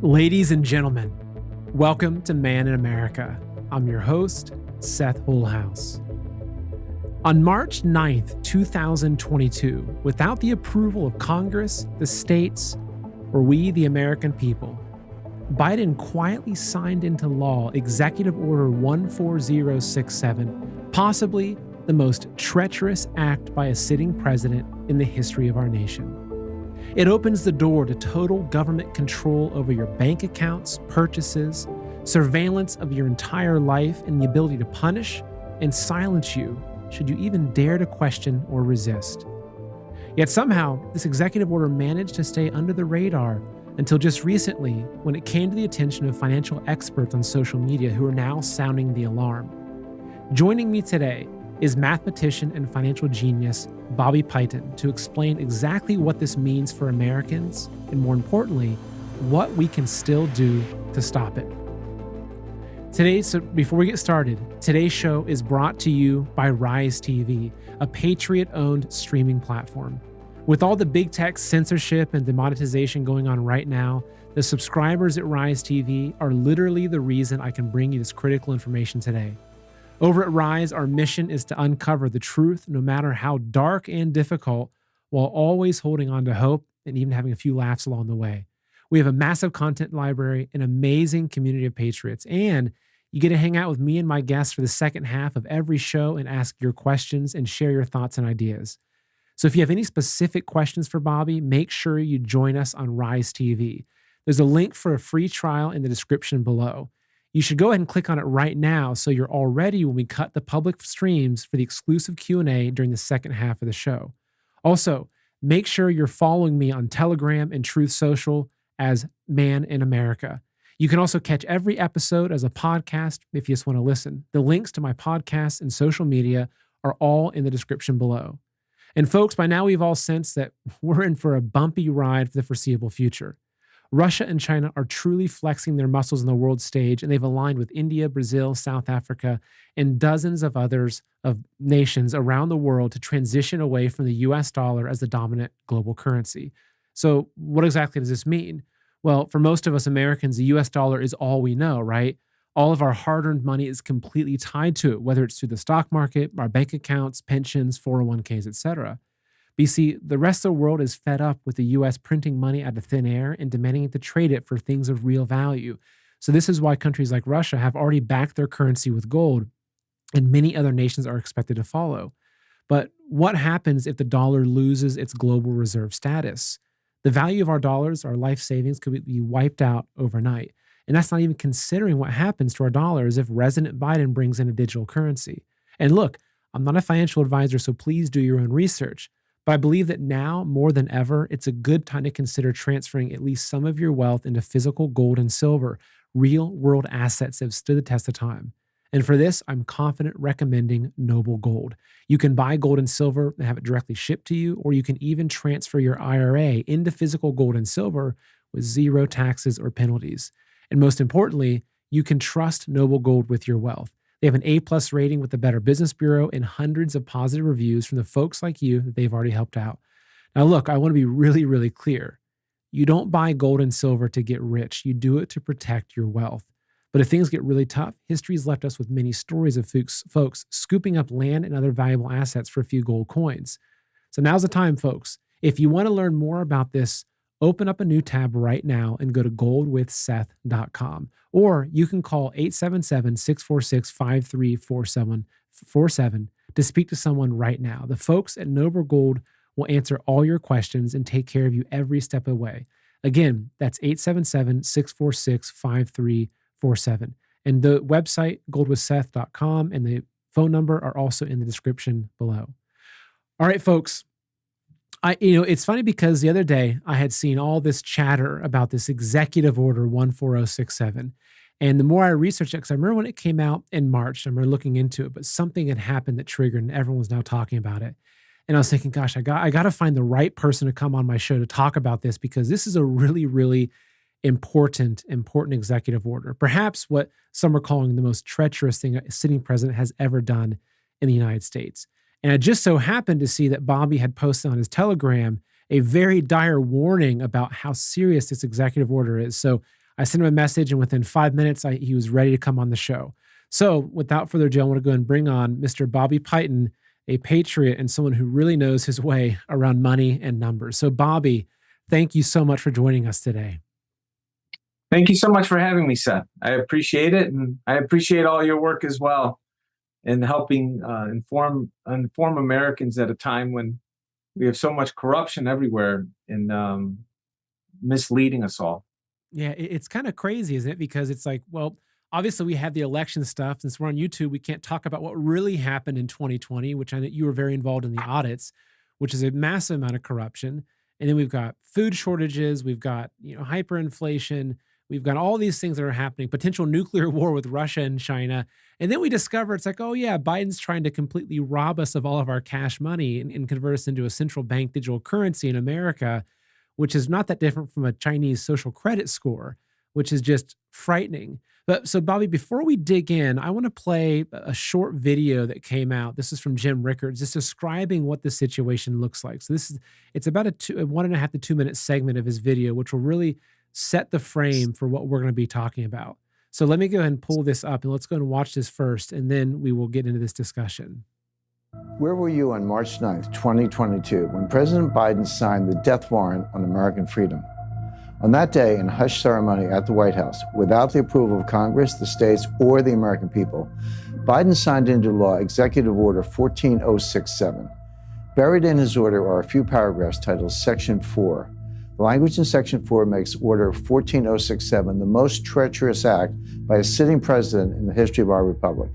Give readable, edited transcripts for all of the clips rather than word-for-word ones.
Ladies and gentlemen, welcome to Man in America. I'm your host, Seth Holhouse. On March 9th, 2022, without the approval of Congress, the states, or we, the American people, Biden quietly signed into law Executive Order 14067, possibly the most treacherous act by a sitting president in the history of our nation. It opens the door to total government control over your bank accounts, purchases, surveillance of your entire life, and the ability to punish and silence you should you even dare to question or resist. Yet somehow, this executive order managed to stay under the radar until just recently when it came to the attention of financial experts on social media who are now sounding the alarm. Joining me today is mathematician and financial genius Bobby Piton to explain exactly what this means for Americans and, more importantly, what we can still do to stop it. Before we get started, today's show is brought to you by Rise TV, a Patriot-owned streaming platform. With all the big tech censorship and demonetization going on right now, the subscribers at Rise TV are literally the reason I can bring you this critical information today. Over at Rise, our mission is to uncover the truth, no matter how dark and difficult, while always holding on to hope and even having a few laughs along the way. We have a massive content library, an amazing community of patriots, and you get to hang out with me and my guests for the second half of every show and ask your questions and share your thoughts and ideas. So if you have any specific questions for Bobby, make sure you join us on Rise TV. There's a link for a free trial in the description below. You should go ahead and click on it right now so you're all ready when we cut the public streams for the exclusive Q&A during the second half of the show. Also, make sure you're following me on Telegram and Truth Social as Man in America. You can also catch every episode as a podcast if you just want to listen. The links to my podcasts and social media are all in the description below. And folks, by now we've all sensed that we're in for a bumpy ride for the foreseeable future. Russia and China are truly flexing their muscles on the world stage, and they've aligned with India, Brazil, South Africa, and dozens of others of nations around the world to transition away from the US dollar as the dominant global currency. So what exactly does this mean? Well, for most of us Americans, the US dollar is all we know, right? All of our hard-earned money is completely tied to it, whether it's through the stock market, our bank accounts, pensions, 401ks, etc. But you see, the rest of the world is fed up with the U.S. printing money out of thin air and demanding it to trade it for things of real value. So this is why countries like Russia have already backed their currency with gold, and many other nations are expected to follow. But what happens if the dollar loses its global reserve status? The value of our dollars, our life savings, could be wiped out overnight. And that's not even considering what happens to our dollars if President Biden brings in a digital currency. And look, I'm not a financial advisor, so please do your own research. But I believe that now, more than ever, it's a good time to consider transferring at least some of your wealth into physical gold and silver, real-world assets that have stood the test of time. And for this, I'm confident recommending Noble Gold. You can buy gold and silver and have it directly shipped to you, or you can even transfer your IRA into physical gold and silver with zero taxes or penalties. And most importantly, you can trust Noble Gold with your wealth. They have an A+ rating with the Better Business Bureau and hundreds of positive reviews from the folks like you that they've already helped out. Now, look, I want to be really, really clear. You don't buy gold and silver to get rich. You do it to protect your wealth. But if things get really tough, history's left us with many stories of folks scooping up land and other valuable assets for a few gold coins. So now's the time, folks. If you want to learn more about this, open up a new tab right now and go to goldwithseth.com. Or you can call 877-646-5347 to speak to someone right now. The folks at Noble Gold will answer all your questions and take care of you every step of the way. Again, that's 877-646-5347. And the website, goldwithseth.com, and the phone number are also in the description below. All right, folks. It's funny because the other day I had seen all this chatter about this executive order 14067. And the more I researched it, because I remember when it came out in March, I remember looking into it, but something had happened that triggered and everyone's now talking about it. And I was thinking, gosh, I got to find the right person to come on my show to talk about this, because this is a really, really important executive order. Perhaps what some are calling the most treacherous thing a sitting president has ever done in the United States. And I just so happened to see that Bobby had posted on his Telegram a very dire warning about how serious this executive order is. So I sent him a message, and within 5 minutes, he was ready to come on the show. So, without further ado, I want to go and bring on Mr. Bobby Piton, a patriot and someone who really knows his way around money and numbers. So, Bobby, thank you so much for joining us today. Thank you so much for having me, Seth. I appreciate it, and I appreciate all your work as well in helping inform Americans at a time when we have so much corruption everywhere and misleading us all. Yeah, it's kind of crazy, isn't it? Because it's like, well, obviously we have the election stuff. Since we're on YouTube, we can't talk about what really happened in 2020, which I know you were very involved in the audits, which is a massive amount of corruption. And then we've got food shortages, we've got, hyperinflation, we've got all these things that are happening, potential nuclear war with Russia and China. And then we discover it's like, oh yeah, Biden's trying to completely rob us of all of our cash money and convert us into a central bank digital currency in America, which is not that different from a Chinese social credit score, which is just frightening. But so, Bobby, before we dig in, I want to play a short video that came out. This is from Jim Rickards, just describing what the situation looks like. So it's about a 1.5 to 2 minute segment of his video, which will really set the frame for what we're going to be talking about. So let me go ahead and pull this up, and let's go and watch this first, and then we will get into this discussion. Where were you on March 9th, 2022, when President Biden signed the death warrant on American freedom? On that day, in a hush ceremony at the White House, without the approval of Congress, the states, or the American people, Biden signed into law Executive Order 14067. Buried in his order are a few paragraphs titled Section 4. The language in Section 4 makes Order 14067 the most treacherous act by a sitting president in the history of our republic,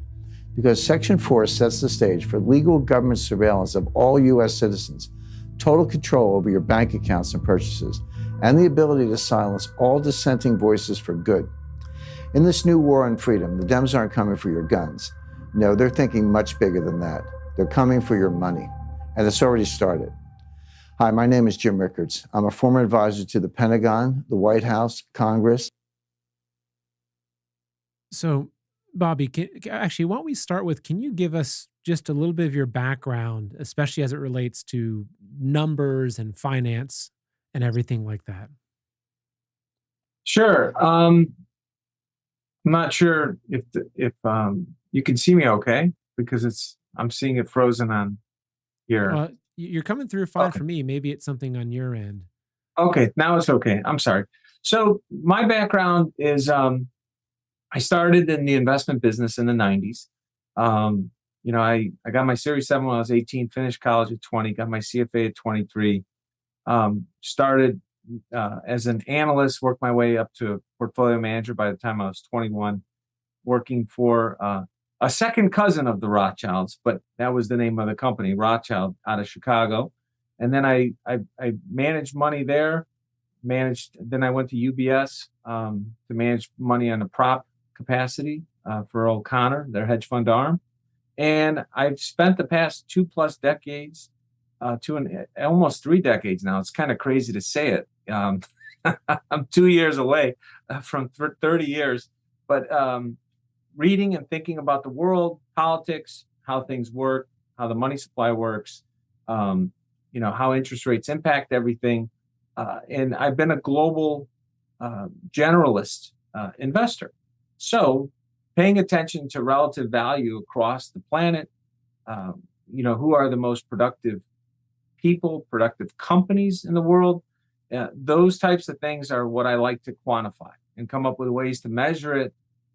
because Section 4 sets the stage for legal government surveillance of all U.S. citizens, total control over your bank accounts and purchases, and the ability to silence all dissenting voices for good. In this new war on freedom, the Dems aren't coming for your guns. No, they're thinking much bigger than that. They're coming for your money, and it's already started. Hi, my name is Jim Rickards. I'm a former advisor to the Pentagon, the White House, Congress. So, Bobby, actually, why don't we start with, can you give us just a little bit of your background, especially as it relates to numbers and finance and everything like that? Sure. I'm not sure if you can see me okay, because I'm seeing it frozen on here. You're coming through fine Okay. for me. Maybe it's something on your end. Okay, now it's okay. I'm sorry. So my background is I started in the investment business in the 90s. I got my Series 7 when I was 18, finished college at 20, got my CFA at 23, started as an analyst, worked my way up to a portfolio manager by the time I was 21, working for a second cousin of the Rothschilds, but that was the name of the company, Rothschild, out of Chicago. And then I managed money there, then I went to UBS to manage money on a prop capacity for O'Connor, their hedge fund arm. And I've spent the past 2+ decades, almost 3 decades now. It's kind of crazy to say it. I'm 2 years away from 30 years, but reading and thinking about the world, politics, how things work, how the money supply works, how interest rates impact everything. And I've been a global generalist investor. So paying attention to relative value across the planet, who are the most productive people, productive companies in the world, those types of things are what I like to quantify and come up with ways to measure it.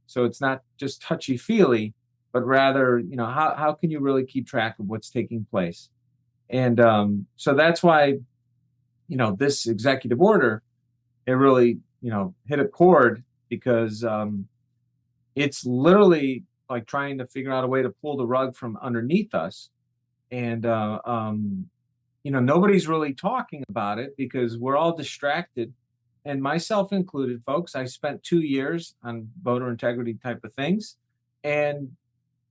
So it's not just touchy-feely, but rather, how can you really keep track of what's taking place? And so that's why, this executive order, it really, hit a chord, because it's literally like trying to figure out a way to pull the rug from underneath us. And, nobody's really talking about it because we're all distracted, and myself included, folks. I spent 2 years on voter integrity type of things, and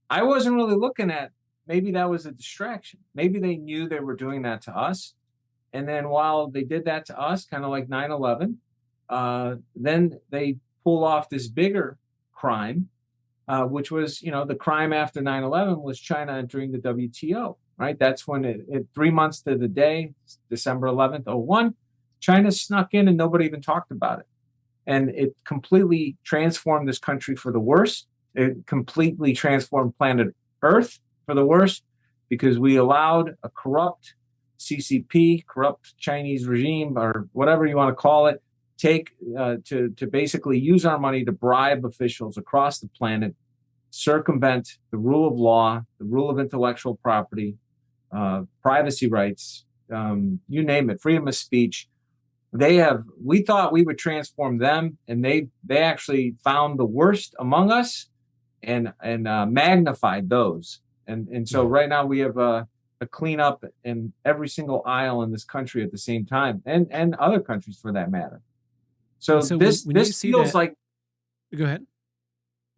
I wasn't really looking at, maybe that was a distraction. Maybe they knew they were doing that to us. And then while they did that to us, kind of like 9/11, then they pull off this bigger crime, which was, the crime after 9/11 was China entering the WTO, right? That's when it 3 months to the day, December 11th, 01, China snuck in and nobody even talked about it. And it completely transformed this country for the worse. It completely transformed planet Earth for the worse, because we allowed a corrupt CCP, corrupt Chinese regime, or whatever you want to call it, to basically use our money to bribe officials across the planet, circumvent the rule of law, the rule of intellectual property, privacy rights, you name it, freedom of speech. We thought we would transform them, and they actually found the worst among us and magnified those. And so right now we have a cleanup in every single aisle in this country at the same time, and other countries for that matter. So this feels like. Go ahead.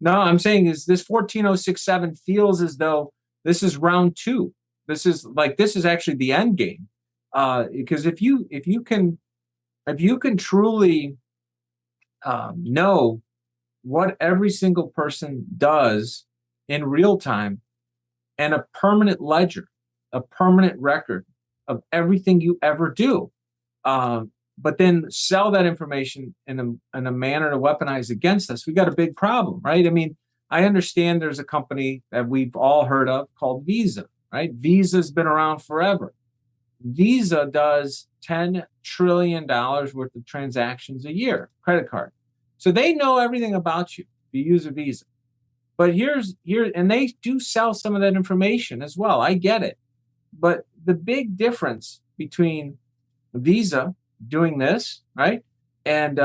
No, I'm saying is this 14067 feels as though this is round two. This is actually the end game, because if you can truly know what every single person does in real time, and a permanent ledger, a permanent record of everything you ever do, but then sell that information in a manner to weaponize against us, we got a big problem, right? I mean, I understand there's a company that we've all heard of called Visa, right? Visa's been around forever. Visa does $10 trillion worth of transactions a year, credit card. So they know everything about you if you use a Visa. But and they do sell some of that information as well. I get it. But the big difference between Visa doing this, right, and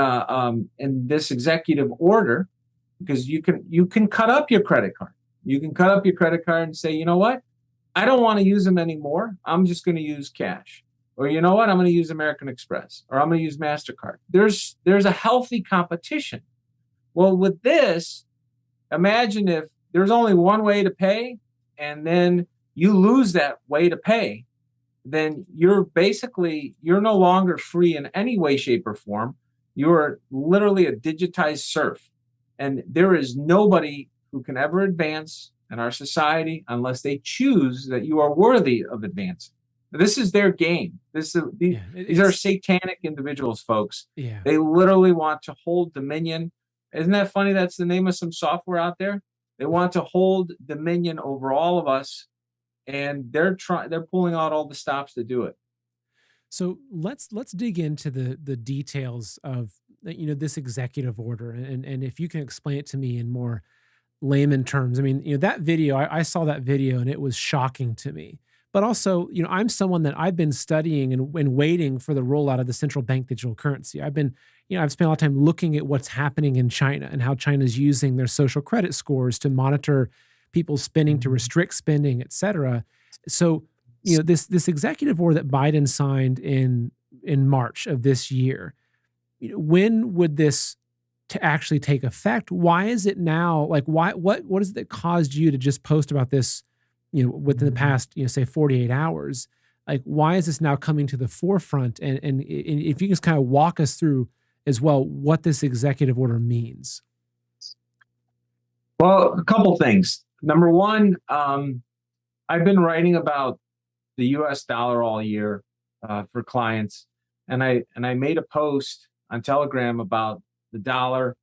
this executive order, because you can cut up your credit card. You can cut up your credit card and say, you know what? I don't want to use them anymore. I'm just going to use cash. Or you know what? I'm going to use American Express, or I'm going to use MasterCard. There's a healthy competition. Well, with this, imagine if there's only one way to pay, and then you lose that way to pay, then you're no longer free in any way, shape, or form. You're literally a digitized serf. And there is nobody who can ever advance in our society unless they choose that you are worthy of advancing. This is their game. These are satanic individuals, folks. Yeah. They literally want to hold dominion. Isn't that funny? That's the name of some software out there. They want to hold dominion over all of us, and they're pulling out all the stops to do it. So let's dig into the details of this executive order, and if you can explain it to me in more layman terms. I mean, that video, I saw that video and it was shocking to me. But also, I'm someone that I've been studying and waiting for the rollout of the central bank digital currency. I've spent a lot of time looking at what's happening in China and how China's using their social credit scores to monitor people's spending, to restrict spending, et cetera. So, this executive order that Biden signed in March of this year, when would this to actually take effect? Why is it now? Like, what is it that caused you to just post about this, within the past, say 48 hours? Like, why is this now coming to the forefront? And if you can just kind of walk us through as well what this executive order means. Well, a couple things. Number one, I've been writing about the U.S. dollar all year for clients, and I made a post on Telegram about the dollar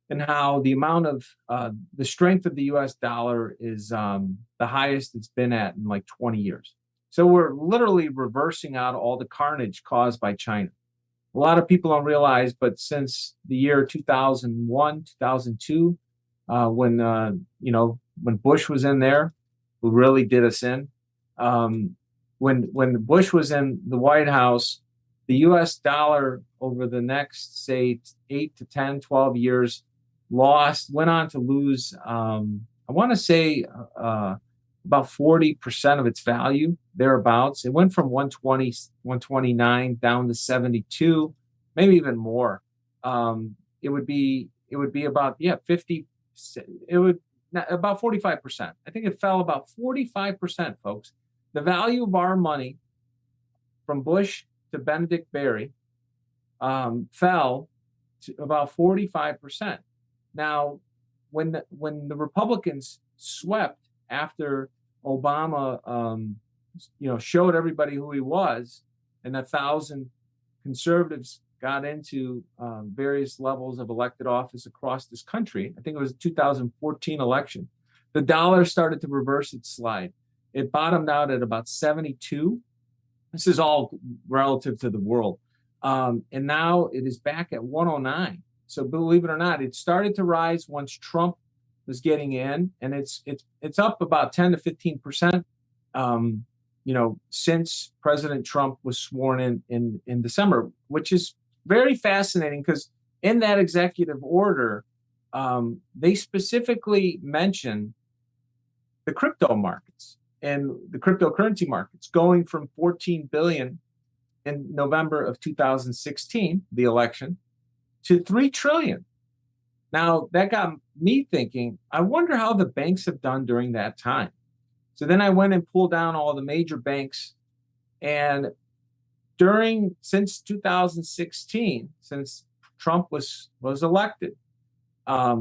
and how the amount of the strength of the U.S. dollar is the highest it's been at in like 20 years. So we're literally reversing out all the carnage caused by China. A lot of people don't realize, but since the year 2001, 2002, when Bush was in there, who really did us in, when Bush was in the White House, the U.S. dollar over the next, say, 8 to 10, 12 years went on to lose, I want to say about 40% of its value, thereabouts. It went from 120, 129 down to 72, maybe even more. It would be about, 50, about 45%. I think it fell about 45%, folks. The value of our money from Bush to Benedict Berry fell to about 45%. Now, when the Republicans swept after Obama, showed everybody who he was, and 1,000 conservatives got into various levels of elected office across this country, I think it was the 2014 election, the dollar started to reverse its slide. It bottomed out at about 72. This is all relative to the world. And now it is back at 109. So believe it or not, it started to rise once Trump was getting in, and it's up about 10 to 15%. Since President Trump was sworn in December, which is very fascinating because in that executive order, they specifically mention the crypto markets and the cryptocurrency markets going from 14 billion in November of 2016, the election, to 3 trillion. Now, that got me thinking, I wonder how the banks have done during that time. So then I went and pulled down all the major banks. And since 2016, since Trump was elected, to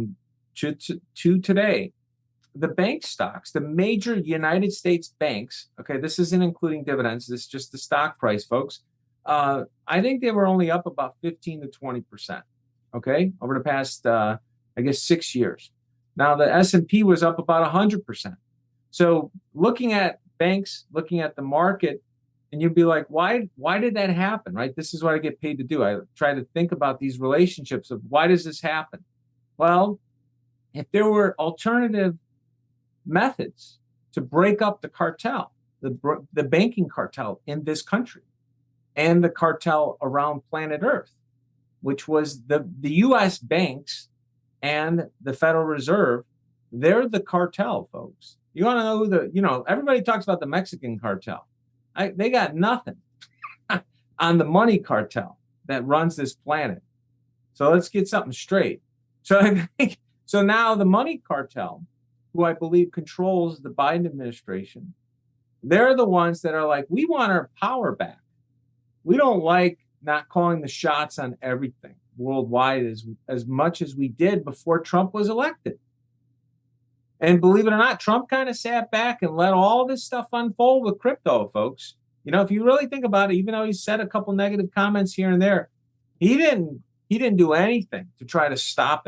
today, the bank stocks, the major United States banks, okay, this isn't including dividends, this is just the stock price, folks. I think they were only up about 15 to 20%, okay, over the past, 6 years. Now, the S&P was up about 100%. So looking at banks, looking at the market, and you'd be like, why did that happen, right? This is what I get paid to do. I try to think about these relationships of why does this happen? Well, if there were alternative methods to break up the cartel, the banking cartel in this country and the cartel around planet Earth, which was the U.S. banks and the Federal Reserve, they're the cartel, folks. You want to know who everybody talks about the Mexican cartel. They got nothing on the money cartel that runs this planet. So let's get something straight. So now the money cartel, who I believe controls the Biden administration, they're the ones that are like, we want our power back. We don't like not calling the shots on everything worldwide as much as we did before Trump was elected. And believe it or not, Trump kind of sat back and let all this stuff unfold with crypto, folks. If you really think about it, even though he said a couple negative comments here and there, he didn't do anything to try to stop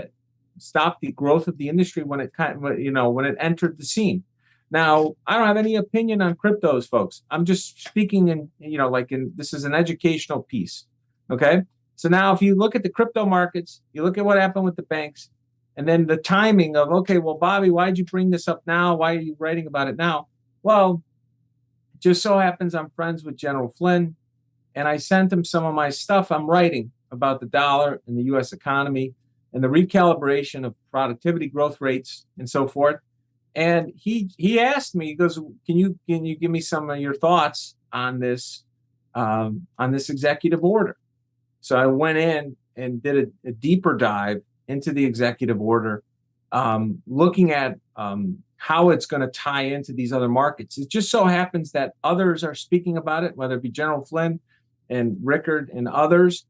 the growth of the industry when it entered the scene. Now, I don't have any opinion on cryptos, folks. I'm just speaking this is an educational piece. Okay. So now if you look at the crypto markets, you look at what happened with the banks, and then the timing of, okay, well, Bobby, why'd you bring this up now? Why are you writing about it now? Well, it just so happens I'm friends with General Flynn, and I sent him some of my stuff I'm writing about the dollar and the U.S. economy and the recalibration of productivity growth rates and so forth. And he asked me, he goes, can you give me some of your thoughts on this executive order? So I went in and did a deeper dive into the executive order, looking at how it's going to tie into these other markets. It just so happens that others are speaking about it, whether it be General Flynn and Rickards and others,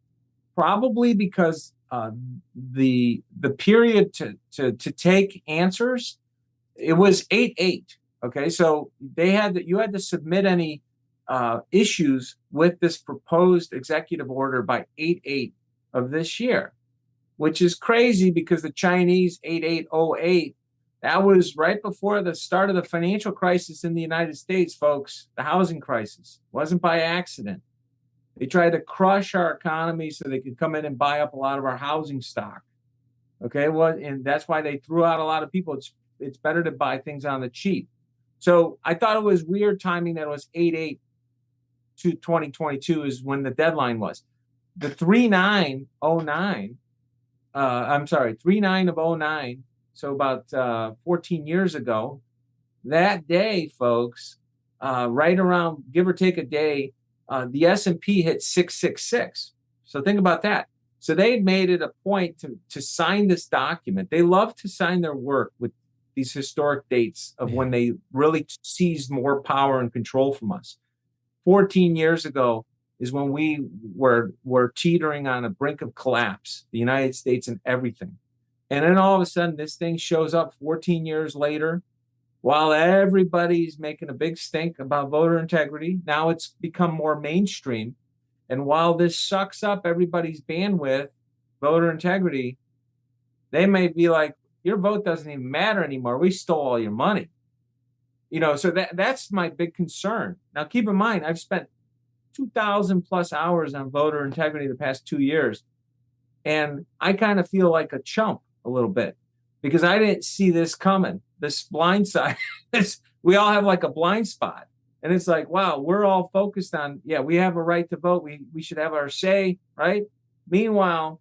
probably because the period to take answers, it was 8/8. Okay, so you had to submit any issues with this proposed executive order by 8/8 of this year, which is crazy because the Chinese 8808, that was right before the start of the financial crisis in the United States, folks. The housing crisis wasn't by accident. They tried to crush our economy so they could come in and buy up a lot of our housing stock. Okay, well, and that's why they threw out a lot of people. It's better to buy things on the cheap. So I thought it was weird timing that it was 8/8 to 2022 is when the deadline was. The 3909, 39 of 09, so about 14 years ago, that day, folks, right around, give or take a day, the S&P hit 666. So think about that. So they made it a point to sign this document. They love to sign their work with these historic dates of when they really seized more power and control from us. 14 years ago is when we were teetering on a brink of collapse, the United States and everything. And then all of a sudden, this thing shows up 14 years later, while everybody's making a big stink about voter integrity. Now it's become more mainstream. And while this sucks up everybody's bandwidth, voter integrity, they may be like, your vote doesn't even matter anymore. We stole all your money. So that's my big concern. Now, keep in mind, I've spent 2,000 plus hours on voter integrity the past 2 years. And I kind of feel like a chump a little bit because I didn't see this coming, this blind side. We all have like a blind spot. And it's like, wow, we're all focused on, yeah, we have a right to vote. We should have our say, right? Meanwhile,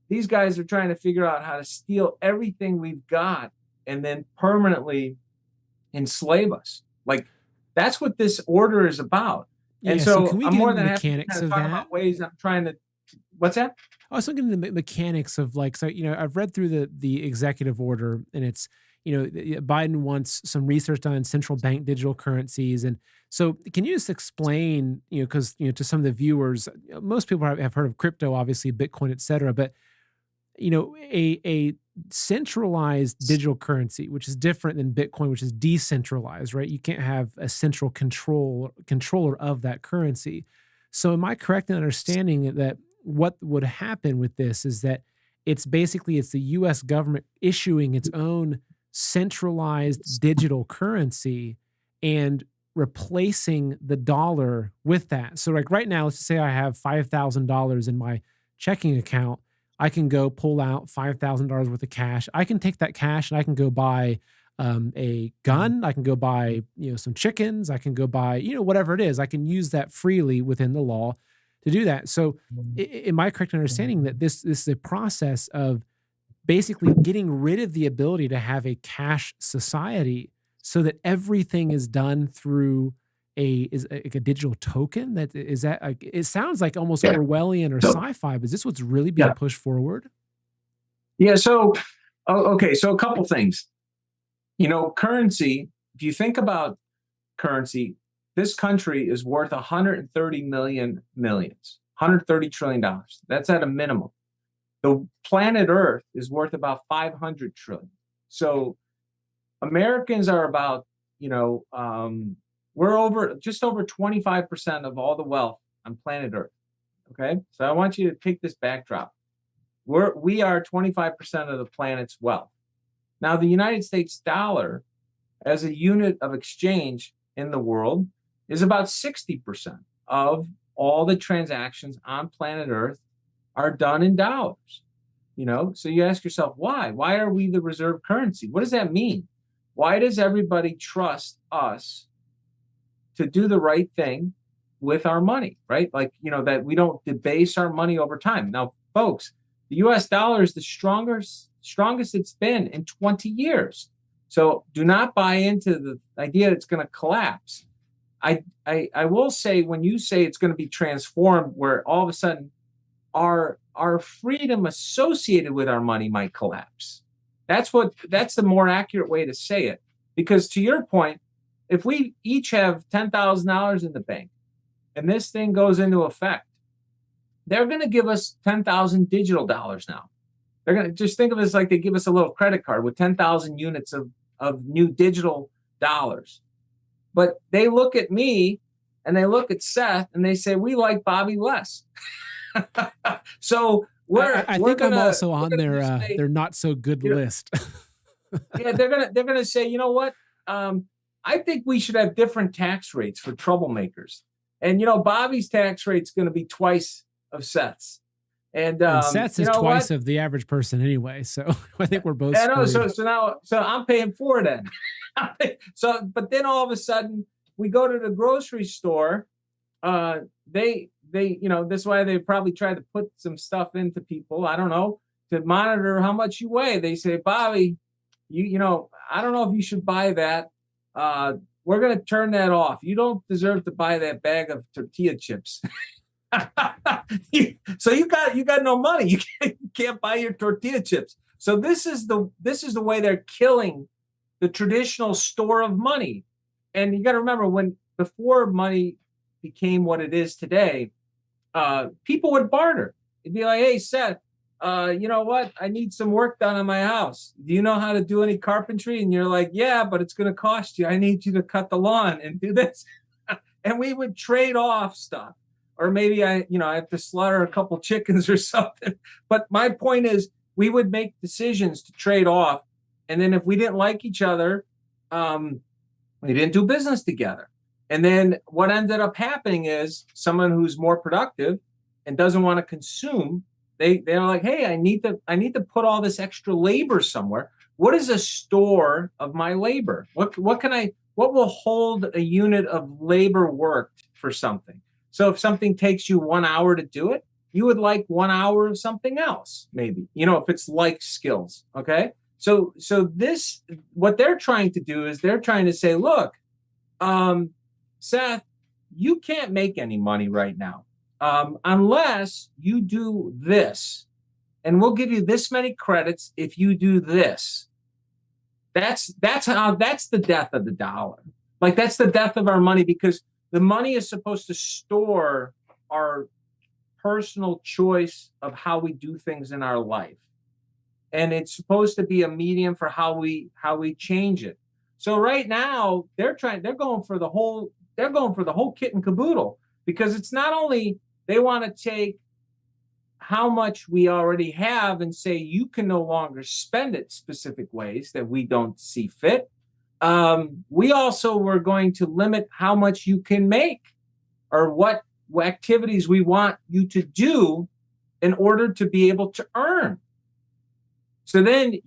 these guys are trying to figure out how to steal everything we've got and then permanently enslave us. Like, that's what this order is about. Yeah, and so can we I'm get more into than the happy to mechanics kind of of talk that? about ways I'm trying to. What's that? I was looking at the mechanics of like, so, I've read through the executive order, and it's, Biden wants some research done on central bank digital currencies. And so can you just explain, because, to some of the viewers, most people have heard of crypto, obviously Bitcoin, et cetera, but, a centralized digital currency, which is different than Bitcoin, which is decentralized, right? You can't have a central controller of that currency. So am I correct in understanding that what would happen with this is that it's the US government issuing its own centralized digital currency and replacing the dollar with that. So like right now, let's just say I have $5,000 in my checking account. I can go pull out $5,000 worth of cash. I can take that cash and I can go buy a gun. I can go buy, some chickens. I can go buy, whatever it is. I can use that freely within the law to do that. So am I correct in understanding that this is a process of basically getting rid of the ability to have a cash society so that everything is done through a digital token? It sounds like almost Orwellian or sci-fi, but is this what's really being pushed forward? Yeah. So, okay. So a couple things, currency, if you think about currency, this country is worth 130 millions, $130 trillion. That's at a minimum. The planet Earth is worth about 500 trillion. So Americans are about, we're just over 25% of all the wealth on planet Earth. Okay. So I want you to take this backdrop. We are 25% of the planet's wealth. Now, the United States dollar as a unit of exchange in the world is about 60% of all the transactions on planet Earth are done in dollars. So you ask yourself, why? Why are we the reserve currency? What does that mean? Why does everybody trust us to do the right thing with our money, right? Like, that we don't debase our money over time. Now, folks, the US dollar is the strongest it's been in 20 years. So do not buy into the idea that it's going to collapse. I will say, when you say it's going to be transformed, where all of a sudden our freedom associated with our money might collapse. That's the more accurate way to say it. Because to your point, if we each have $10,000 in the bank and this thing goes into effect, they're going to give us 10,000 digital dollars now. They're going to just think of it as like they give us a little credit card with 10,000 units of new digital dollars. But they look at me and they look at Seth and they say, we like Bobby less. So I think I'm also on their not so good list. Yeah, they're gonna say, you know what? I think we should have different tax rates for troublemakers. And Bobby's tax rate's going to be twice of Seth's. And Seth's is twice of the average person anyway. So I think we're both. I know. So I'm paying for it then. But then all of a sudden we go to the grocery store. They that's why they probably try to put some stuff into people. I don't know, to monitor how much you weigh. They say, Bobby, I don't know if you should buy that. We're going to turn that off. You don't deserve to buy that bag of tortilla chips. So you got no money. You can't buy your tortilla chips. So this is the way they're killing the traditional store of money. And you got to remember, before money became what it is today, people would barter. It'd be like, hey, Seth, you know what? I need some work done on my house. Do you know how to do any carpentry? And you're like, yeah, but it's going to cost you. I need you to cut the lawn and do this. And we would trade off stuff. or maybe I have to slaughter a couple chickens or something. But my point is, we would make decisions to trade off, and then if we didn't like each other, we didn't do business together. And then what ended up happening is someone who's more productive and doesn't want to consume, they're like, hey, I need to put all this extra labor somewhere. What is a store of my labor? What will hold a unit of labor worked for something? So if something takes you 1 hour to do it, you would like 1 hour of something else, maybe, if it's like skills. Okay. So this, what they're trying to do is they're trying to say, look, Seth, you can't make any money right now unless you do this, and we'll give you this many credits if you do this. That's the death of the dollar. Like, that's the death of our money, because the money is supposed to store our personal choice of how we do things in our life. And it's supposed to be a medium for how we change it. So right now they're going for the whole kit and caboodle, because it's not only they want to take how much we already have and say you can no longer spend it specific ways that we don't see fit. We also were going to limit how much you can make, or what activities we want you to do in order to be able to earn. So then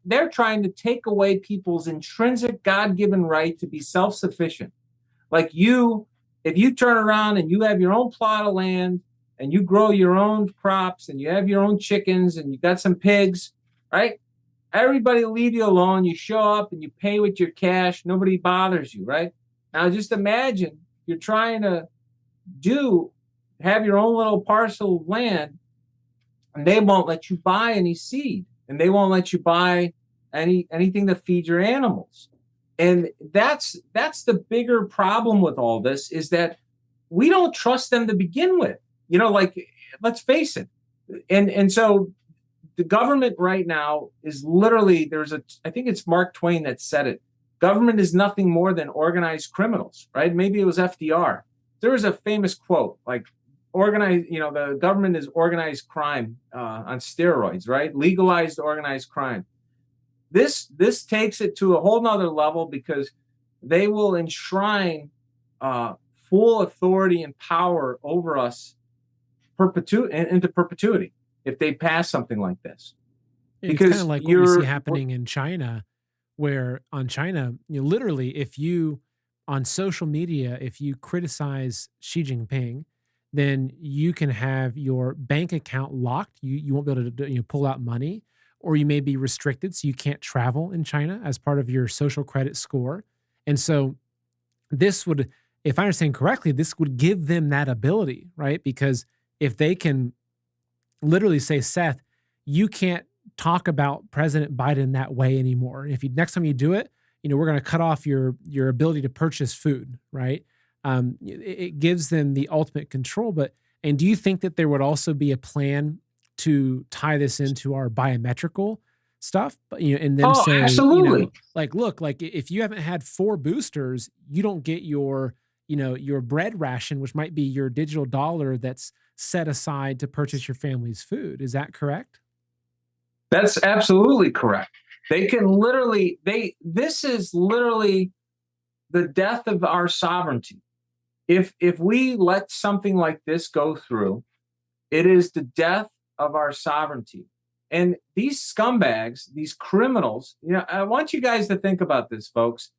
they're trying to take away people's intrinsic God-given right to be self-sufficient. Like if you turn around and you have your own plot of land and you grow your own crops and you have your own chickens and you got some pigs, right? Everybody will leave you alone. You show up and you pay with your cash. Nobody bothers you, right? Now just imagine you're trying to have your own little parcel of land, and they won't let you buy any seed, and they won't let you buy anything to feed your animals. And that's the bigger problem with all this, is that we don't trust them to begin with. Let's face it. And so the government right now is literally, I think it's Mark Twain that said it. Government is nothing more than organized criminals, right? Maybe it was FDR. There was a famous quote, like, the government is organized crime on steroids, right? Legalized organized crime. This takes it to a whole nother level, because they will enshrine full authority and power over us into perpetuity if they pass something like this. It's kind of like what we see happening in China, where on China, literally, if you on social media, if you criticize Xi Jinping, then you can have your bank account locked. You won't be able to pull out money, or you may be restricted, so you can't travel in China as part of your social credit score. And so this would, if I understand correctly, this would give them that ability, right? Because if they can literally say, Seth, you can't talk about President Biden that way anymore. If next time you do it, we're going to cut off your ability to purchase food, right? It gives them the ultimate control. And do you think that there would also be a plan to tie this into our biometrical stuff? And then say, absolutely. Look, if you haven't had 4 boosters, you don't get your bread ration, which might be your digital dollar that's set aside to purchase your family's food. Is that correct? That's absolutely correct. They can literally, this is literally the death of our sovereignty. If we let something like this go through, it is the death of our sovereignty. And these scumbags, these criminals, I want you guys to think about this, folks.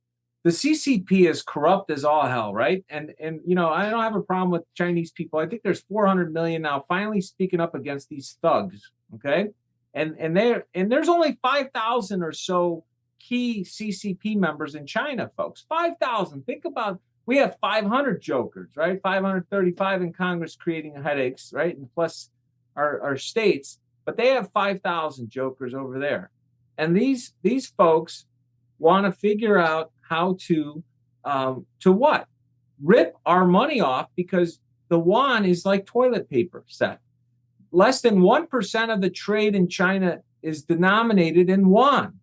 The CCP is corrupt as all hell, right? And I don't have a problem with Chinese people. I think there's 400 million now finally speaking up against these thugs, okay? And there's only 5,000 or so key CCP members in China, folks. 5,000. Think about, we have 500 jokers, right? 535 in Congress creating headaches, right? And plus our states, but they have 5,000 jokers over there. And these folks want to figure out how to what? Rip our money off, because the yuan is like toilet paper, Seth. Less than 1% of the trade in China is denominated in yuan.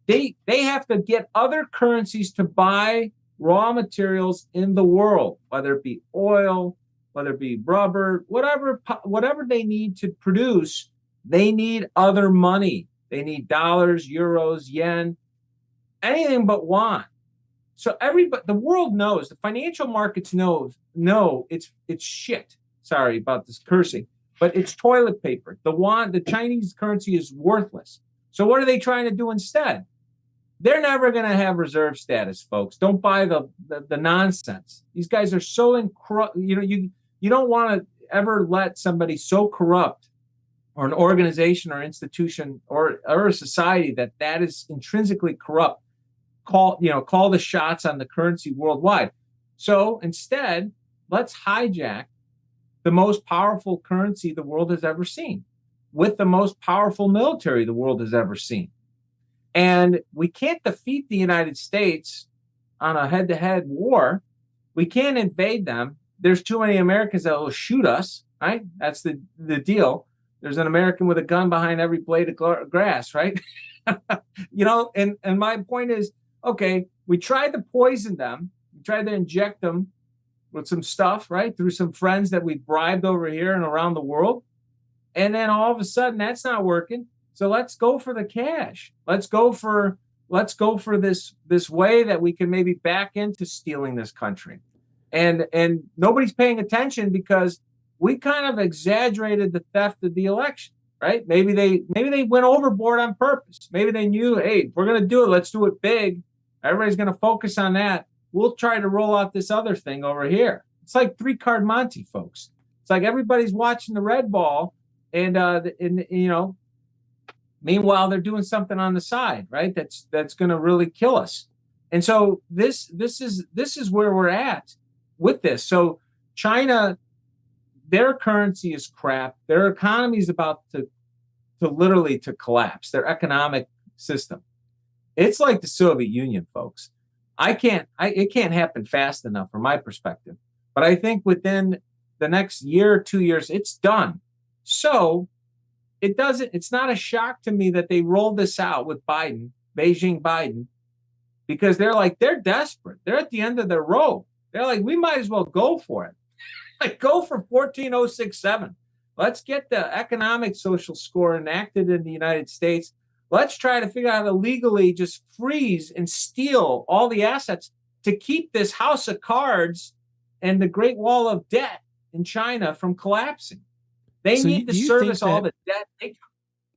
They have to get other currencies to buy raw materials in the world, whether it be oil, whether it be rubber, whatever they need to produce, they need other money. They need dollars, euros, yen, anything but yuan. So everybody, the world knows, the financial markets know it's shit. Sorry about this cursing, but it's toilet paper. The yuan, the Chinese currency is worthless. So what are they trying to do instead? They're never going to have reserve status, folks. Don't buy the nonsense. These guys are so corrupt. You don't want to ever let somebody so corrupt, or an organization or institution or a society that is intrinsically corrupt, call the shots on the currency worldwide. So instead, let's hijack the most powerful currency the world has ever seen, with the most powerful military the world has ever seen. And we can't defeat the United States on a head-to-head war. We can't invade them. There's too many Americans that will shoot us, right? That's the deal. There's an American with a gun behind every blade of grass, right? And my point is, okay, we tried to poison them. We tried to inject them with some stuff, right? Through some friends that we bribed over here and around the world. And then all of a sudden that's not working. So let's go for the cash. Let's go for this way that we can maybe back into stealing this country. And nobody's paying attention because we kind of exaggerated the theft of the election, right? Maybe they went overboard on purpose. Maybe they knew, hey, if we're going to do it, let's do it big. Everybody's going to focus on that. We'll try to roll out this other thing over here. It's like three-card Monte, folks. It's like everybody's watching the red ball, and meanwhile they're doing something on the side, right? That's going to really kill us. And so this is where we're at with this. So China, their currency is crap. Their economy is about to literally collapse. Their economic system. It's like the Soviet Union, folks. It can't happen fast enough from my perspective. But I think within the next year or 2 years, it's done. So it's not a shock to me that they rolled this out with Beijing Biden, because they're desperate. They're at the end of their rope. They're like, we might as well go for it. Like, go for 14067. Let's get the economic social score enacted in the United States. Let's try to figure out how to legally just freeze and steal all the assets to keep this house of cards and the Great Wall of Debt in China from collapsing. They need to service all the debt. Do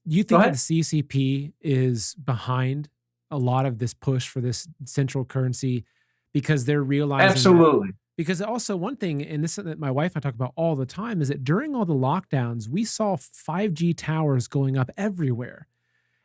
you think that the CCP is behind a lot of this push for this central currency because they're realizing absolutely? Because also one thing, and this that my wife and I talk about all the time, is that during all the lockdowns, we saw 5G towers going up everywhere.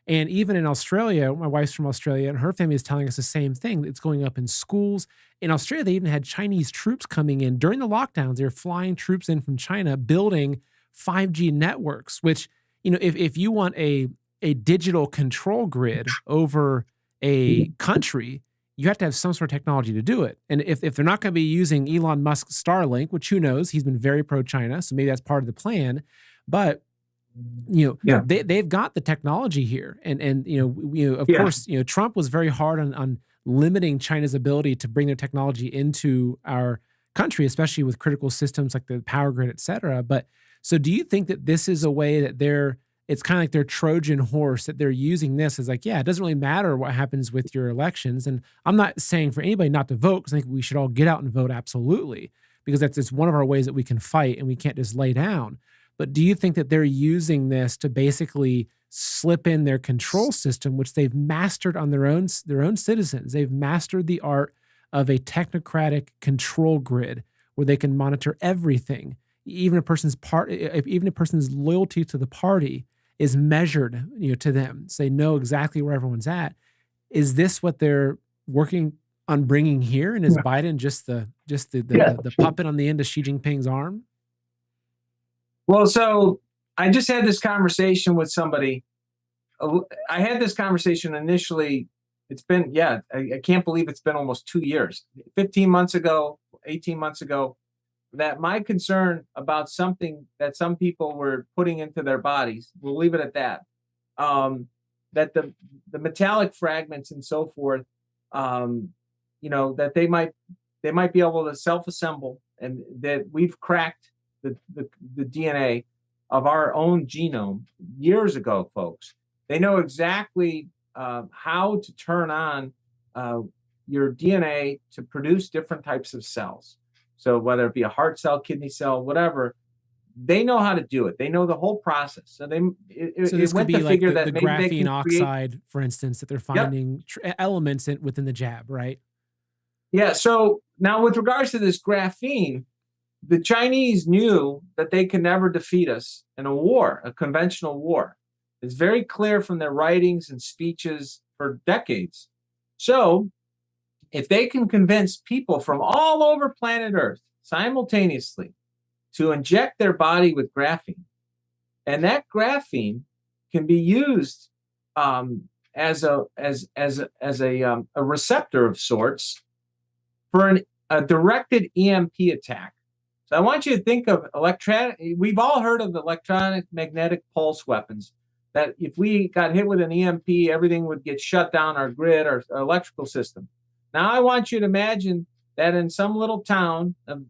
And even in Australia, my wife's from Australia, and her family is telling us the same thing. It's going up in schools. In Australia, they even had Chinese troops coming in. During the lockdowns, they were flying troops in from China, building 5G networks, which, if you want a digital control grid over a country, you have to have some sort of technology to do it. And if they're not going to be using Elon Musk's Starlink, which who knows, he's been very pro-China, so maybe that's part of the plan. But they've got the technology here, and of course, Trump was very hard on limiting China's ability to bring their technology into our country, especially with critical systems like the power grid, et cetera. But so, do you think that this is a way that it's kind of like their Trojan horse, that they're using this as like, yeah, it doesn't really matter what happens with your elections. And I'm not saying for anybody not to vote, because I think we should all get out and vote, absolutely, because it's one of our ways that we can fight and we can't just lay down. But do you think that they're using this to basically slip in their control system, which they've mastered on their own citizens? They've mastered the art of a technocratic control grid where they can monitor everything. Even a person's loyalty to the party is measured, to them. So they know exactly where everyone's at. Is this what they're working on bringing here? And is Biden just the puppet on the end of Xi Jinping's arm? Well, so I just had this conversation with somebody. I had this conversation initially. It's been, I can't believe it's been almost 2 years, 15 months ago, 18 months ago, that my concern about something that some people were putting into their bodies, we'll leave it at that, that the metallic fragments and so forth, that they might be able to self-assemble, and that we've cracked the DNA of our own genome years ago, folks. They know exactly how to turn on your DNA to produce different types of cells. So whether it be a heart cell, kidney cell, whatever, they know how to do it. They know the whole process. So So this it could went be to like figure the that maybe they graphene can create. oxide, for instance, that they're Yep. finding elements within the jab, right? Yeah. So now with regards to this graphene, the Chinese knew that they could never defeat us in a war, a conventional war. It's very clear from their writings and speeches for decades. So if they can convince people from all over planet Earth simultaneously to inject their body with graphene, and that graphene can be used as a receptor of sorts for a directed EMP attack. So I want you to think of we've all heard of electronic magnetic pulse weapons, that if we got hit with an EMP, everything would get shut down, our grid, our electrical system. Now I want you to imagine that in some little town in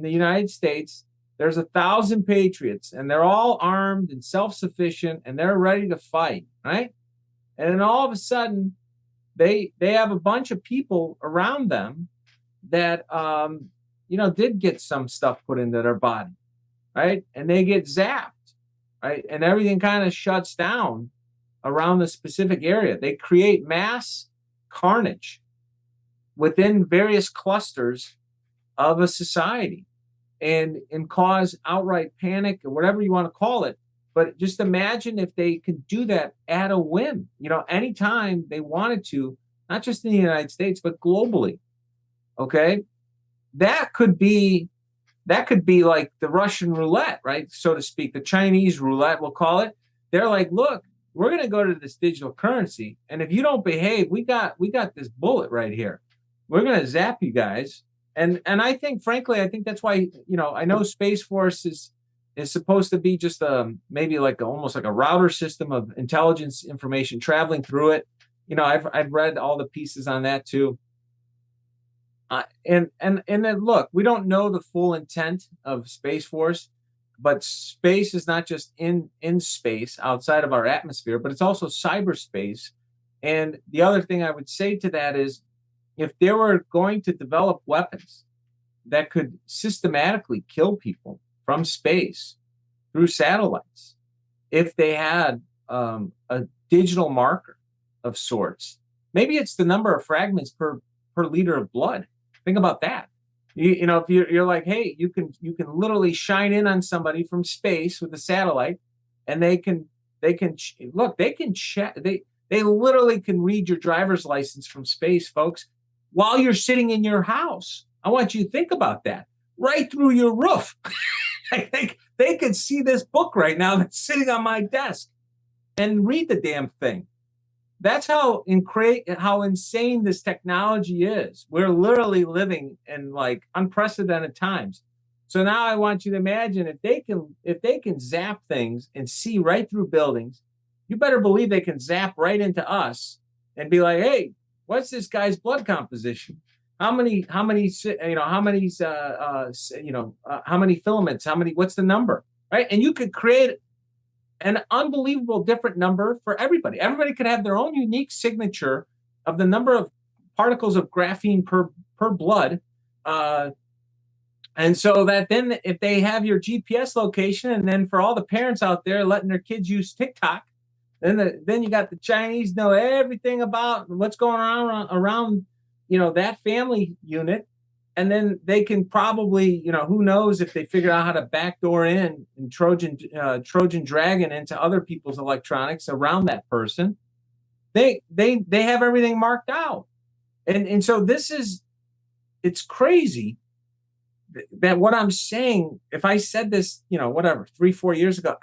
the United States, there's 1,000 patriots, and they're all armed and self-sufficient, and they're ready to fight, right? And then all of a sudden, they have a bunch of people around them that did get some stuff put into their body, right? And they get zapped, right? And everything kind of shuts down around the specific area. They create mass carnage within various clusters of a society, and cause outright panic, or whatever you want to call it. But just imagine if they could do that at a whim, anytime they wanted to, not just in the United States, but globally. Okay. That could be like the Russian roulette, right? So to speak, the Chinese roulette, we'll call it. They're like, look, we're going to go to this digital currency, and if you don't behave, we got this bullet right here. We're going to zap you guys. And I think, frankly, that's why, I know Space Force is supposed to be just maybe like almost like a router system of intelligence information traveling through it. I've read all the pieces on that too. And then look, we don't know the full intent of Space Force, but space is not just in space outside of our atmosphere, but it's also cyberspace. And the other thing I would say to that is, if they were going to develop weapons that could systematically kill people from space through satellites, if they had a digital marker of sorts, maybe it's the number of fragments per liter of blood. Think about that. If you're like, hey, you can literally shine in on somebody from space with a satellite, and they can check. They literally can read your driver's license from space, folks, while you're sitting in your house. I want you to think about that. Right through your roof. I think they could see this book right now that's sitting on my desk and read the damn thing. That's how insane this technology is. We're literally living in like unprecedented times. So now I want you to imagine, if they can zap things and see right through buildings, you better believe they can zap right into us and be like, hey, what's this guy's blood composition? How many filaments? What's the number? Right? And you could create an unbelievable different number for everybody. Everybody could have their own unique signature of the number of particles of graphene per blood. And so that then if they have your GPS location, and then for all the parents out there letting their kids use TikTok, then you got the Chinese know everything about what's going on around that family unit. And then they can probably, who knows if they figure out how to backdoor in and Trojan dragon into other people's electronics around that person. They have everything marked out. And so it's crazy that what I'm saying, if I said this, 3-4 years ago,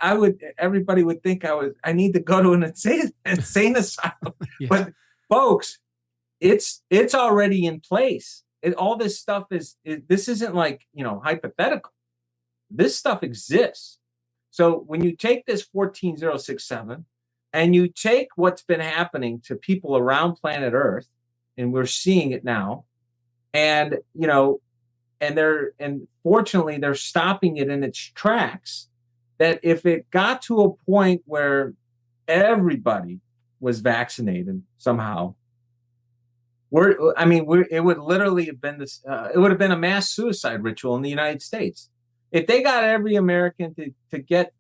everybody would think I need to go to an insane asylum. Yeah. But folks, it's already in place. All this stuff this isn't like, hypothetical. This stuff exists. So when you take this 14067 and you take what's been happening to people around planet Earth, and we're seeing it now, And, and fortunately they're stopping it in its tracks, that if it got to a point where everybody was vaccinated somehow, it would literally have been this. It would have been a mass suicide ritual in the United States if they got every American to get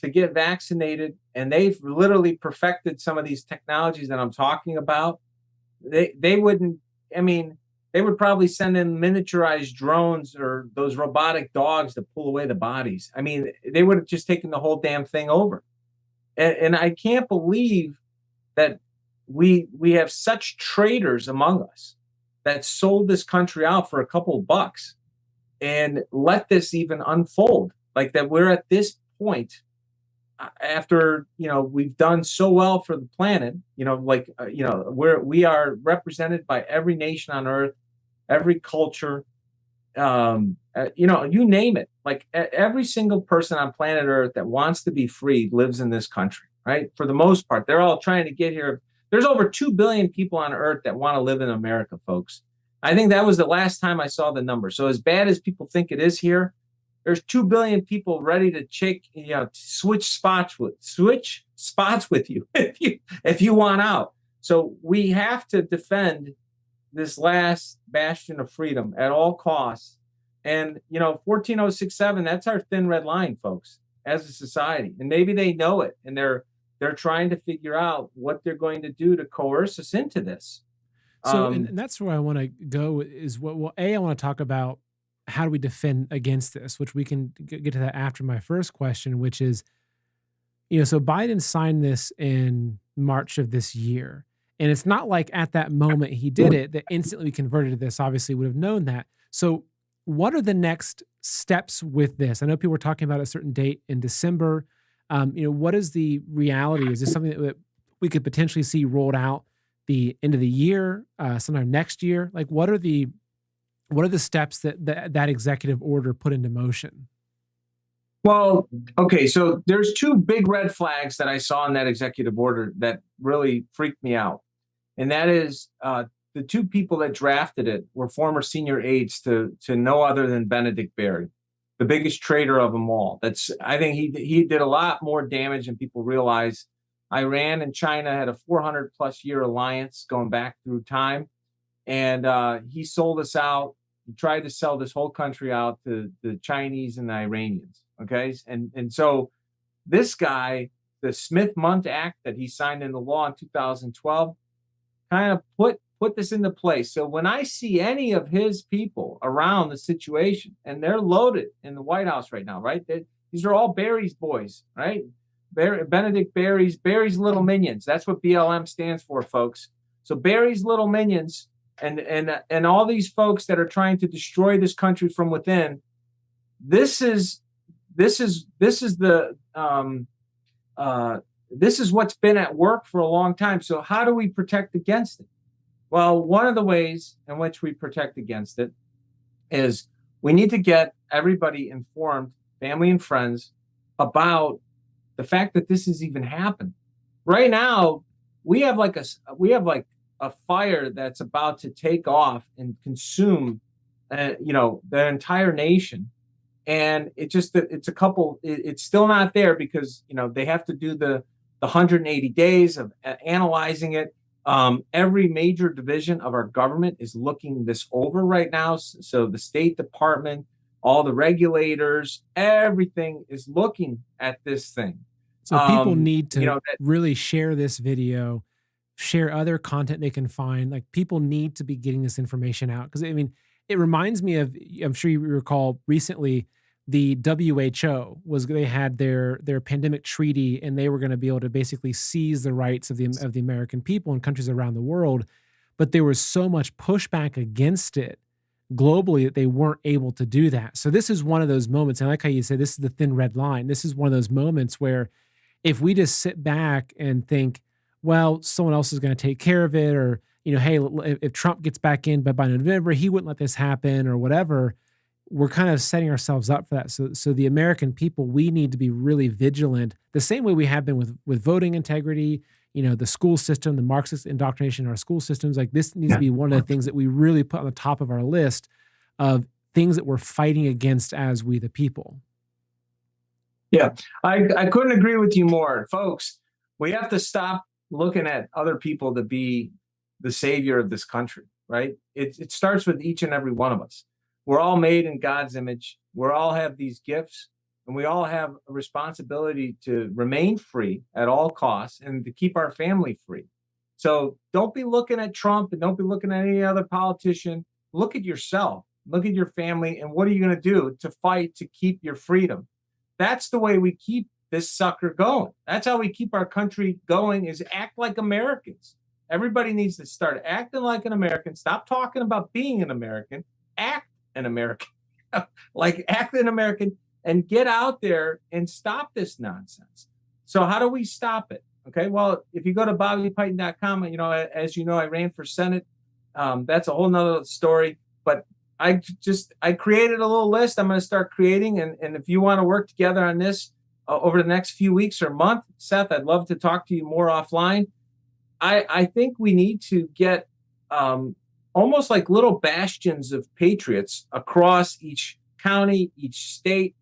vaccinated, and they've literally perfected some of these technologies that I'm talking about. They wouldn't. I mean, they would probably send in miniaturized drones or those robotic dogs to pull away the bodies. I mean, they would have just taken the whole damn thing over. And I can't believe that we have such traitors among us that sold this country out for a couple of bucks and let this even unfold. Like that, we're at this point after we've done so well for the planet. We are represented by every nation on earth, every culture. You name it. Like every single person on planet Earth that wants to be free lives in this country, right? For the most part, they're all trying to get here. There's over 2 billion people on Earth that want to live in America, folks. I think that was the last time I saw the number. So as bad as people think it is here, there's 2 billion people ready to switch spots with you if you want out. So we have to defend this last bastion of freedom at all costs. And 14067, that's our thin red line, folks, as a society. And maybe they know it, and they're trying to figure out what they're going to do to coerce us into this. So, and that's where I want to go is I want to talk about how do we defend against this, which we can get to that after my first question, which is, so Biden signed this in March of this year. And it's not like at that moment he did it that instantly converted to this. Obviously would have known that. So what are the next steps with this? I know people were talking about a certain date in December. What is the reality? Is this something that we could potentially see rolled out the end of the year, sometime next year? Like, what are the steps that executive order put into motion? Well, okay, so there's two big red flags that I saw in that executive order that really freaked me out. And that is the two people that drafted it were former senior aides to no other than Benedict Berry, the biggest traitor of them all. I think he did a lot more damage than people realize. Iran and China had a 400 plus year alliance going back through time. And he sold us out. He tried to sell this whole country out to the Chinese and the Iranians. Okay. And so this guy, the Smith-Mundt Act that he signed into law in 2012, kind of put this into place. So when I see any of his people around the situation, and they're loaded in the White House right now, right? These are all Barry's boys, right? Benedict Barry's little minions. That's what BLM stands for, folks. So Barry's little minions and all these folks that are trying to destroy this country from within. This is what's been at work for a long time. So how do we protect against it? Well, one of the ways in which we protect against it is we need to get everybody informed, family and friends, about the fact that this has even happened. Right now, we have like a fire that's about to take off and consume, the entire nation. And it's still not there because, they have to do the 180 days of analyzing it. Every major division of our government is looking this over right now. So the State Department, all the regulators, everything is looking at this thing. So people need to really share this video, share other content they can find. Like, people need to be getting this information out. Because, it reminds me of, I'm sure you recall recently, the WHO they had their pandemic treaty, and they were going to be able to basically seize the rights of the American people in countries around the world. But there was so much pushback against it globally that they weren't able to do that. So this is one of those moments. And I like how you said, this is the thin red line. This is one of those moments where if we just sit back and think, well, someone else is going to take care of it, or, hey, if Trump gets back in by November, he wouldn't let this happen or whatever, we're kind of setting ourselves up for that. So the American people, we need to be really vigilant, the same way we have been with voting integrity, the school system, the Marxist indoctrination in our school systems. Like this needs to be one of the things that we really put on the top of our list of things that we're fighting against as we the people. Yeah, I couldn't agree with you more. Folks, we have to stop looking at other people to be the savior of this country, right? It starts with each and every one of us. We're all made in God's image. We all have these gifts, and we all have a responsibility to remain free at all costs and to keep our family free. So don't be looking at Trump and don't be looking at any other politician. Look at yourself, look at your family, and what are you going to do to fight to keep your freedom? That's the way we keep this sucker going. That's how we keep our country going, is act like Americans. Everybody needs to start acting like an American. Stop talking about being an American. Act an American. Like act an American and get out there and stop this nonsense. So how do we stop it? Okay, well, if you go to bobbypiton.com, as you know, I ran for Senate. That's a whole nother story. But I created a little list I'm going to start creating. And if you want to work together on this over the next few weeks or month, Seth, I'd love to talk to you more offline. I think we need to get almost like little bastions of patriots across each county, each state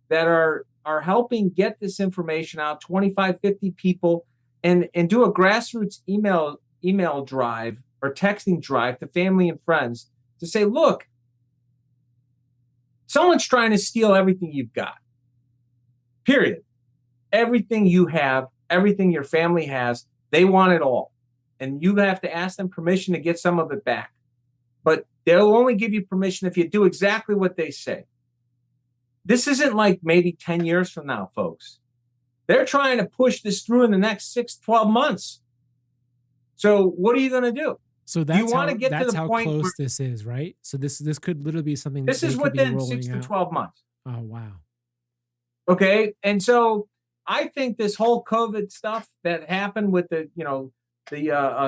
that are helping get this information out, 25, 50 people, and do a grassroots email drive or texting drive to family and friends to say, look, someone's trying to steal everything you've got. Period. Everything you have, everything your family has, they want it all. And you have to ask them permission to get some of it back. But they'll only give you permission if you do exactly what they say. This isn't like maybe 10 years from now, folks. They're trying to push this through in the next 6, 12 months. So what are you going to do? So that's how close this is, right? So this could literally be something this is within 6 to 12 months. Oh, wow. Okay. And so I think this whole COVID stuff that happened with the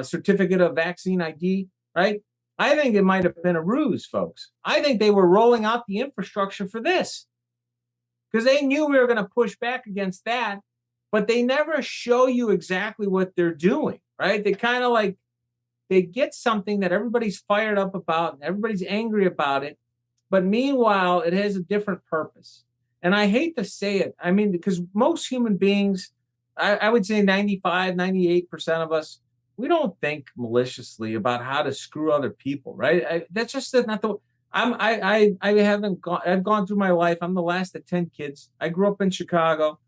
certificate of vaccine ID, right? I think it might have been a ruse, folks. I think they were rolling out the infrastructure for this because they knew we were going to push back against that, but they never show you exactly what they're doing, right? They kind of like, they get something that everybody's fired up about and everybody's angry about it. But meanwhile, it has a different purpose. And I hate to say it. I mean, because most human beings, I would say 95, 98% of us, we don't think maliciously about how to screw other people, right? That's just not the. I've gone through my life. I'm the last of 10 kids. I grew up in Chicago.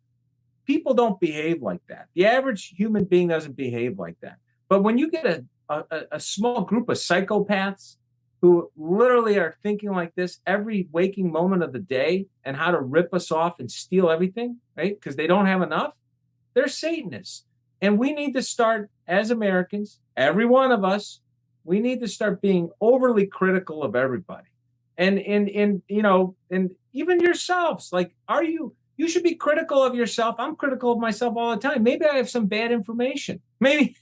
People don't behave like that. The average human being doesn't behave like that. But when you get a small group of psychopaths who literally are thinking like this every waking moment of the day and how to rip us off and steal everything, right? Because they don't have enough. They're Satanists. And we need to start, as Americans, every one of us, we need to start being overly critical of everybody. And even yourselves, like, you should be critical of yourself. I'm critical of myself all the time. Maybe I have some bad information. Maybe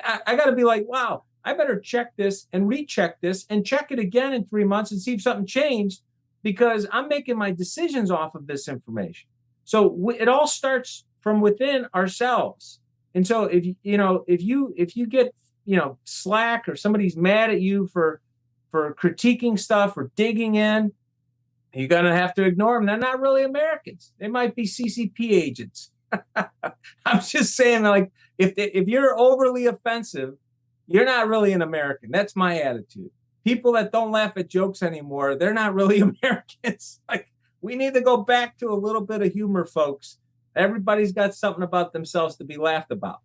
I got to be like, wow, I better check this and recheck this and check it again in 3 months and see if something changed because I'm making my decisions off of this information. So it all starts from within ourselves. And so if you get, slack or somebody's mad at you for critiquing stuff or digging in, you're going to have to ignore them. They're not really Americans. They might be CCP agents. I'm just saying, like, if you're overly offensive, you're not really an American. That's my attitude. People that don't laugh at jokes anymore, they're not really Americans. Like, we need to go back to a little bit of humor, folks. Everybody's got something about themselves to be laughed about.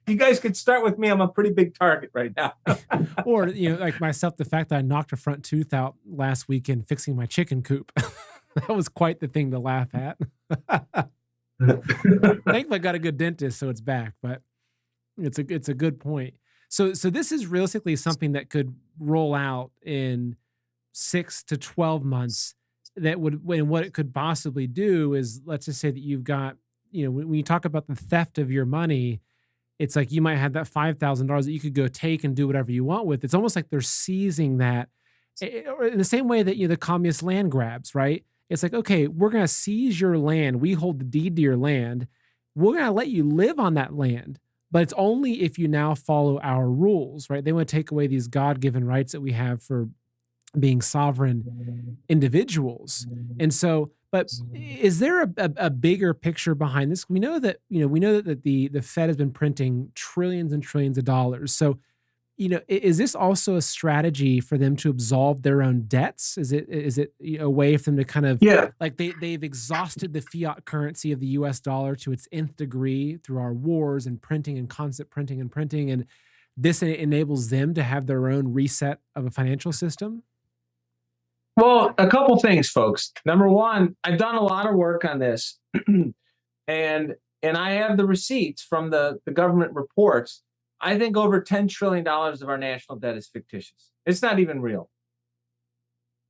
You guys could start with me. I'm a pretty big target right now. Or, like myself, the fact that I knocked a front tooth out last weekend fixing my chicken coop. That was quite the thing to laugh at. Thankfully, I got a good dentist, so it's back. But it's a good point. So this is realistically something that could roll out in 6 to 12 months. That would, and what it could possibly do is, let's just say that you've got, when you talk about the theft of your money, it's like you might have that $5,000 that you could go take and do whatever you want with. It's almost like they're seizing that in the same way that, the communist land grabs, right? It's like, okay, we're going to seize your land. We hold the deed to your land. we're going to let you live on that land, but it's only if you now follow our rules, right? They want to take away these God-given rights that we have for being sovereign individuals. And so, but is there a bigger picture behind this? We know that, that the Fed has been printing trillions and trillions of dollars. So, is this also a strategy for them to absolve their own debts? Is it a way for them to kind of, like they've exhausted the fiat currency of the US dollar to its nth degree through our wars and printing and constant printing and printing, and this enables them to have their own reset of a financial system? Well, a couple things, folks. Number one, I've done a lot of work on this, and I have the receipts from the government reports. I think over $10 trillion of our national debt is fictitious. It's not even real.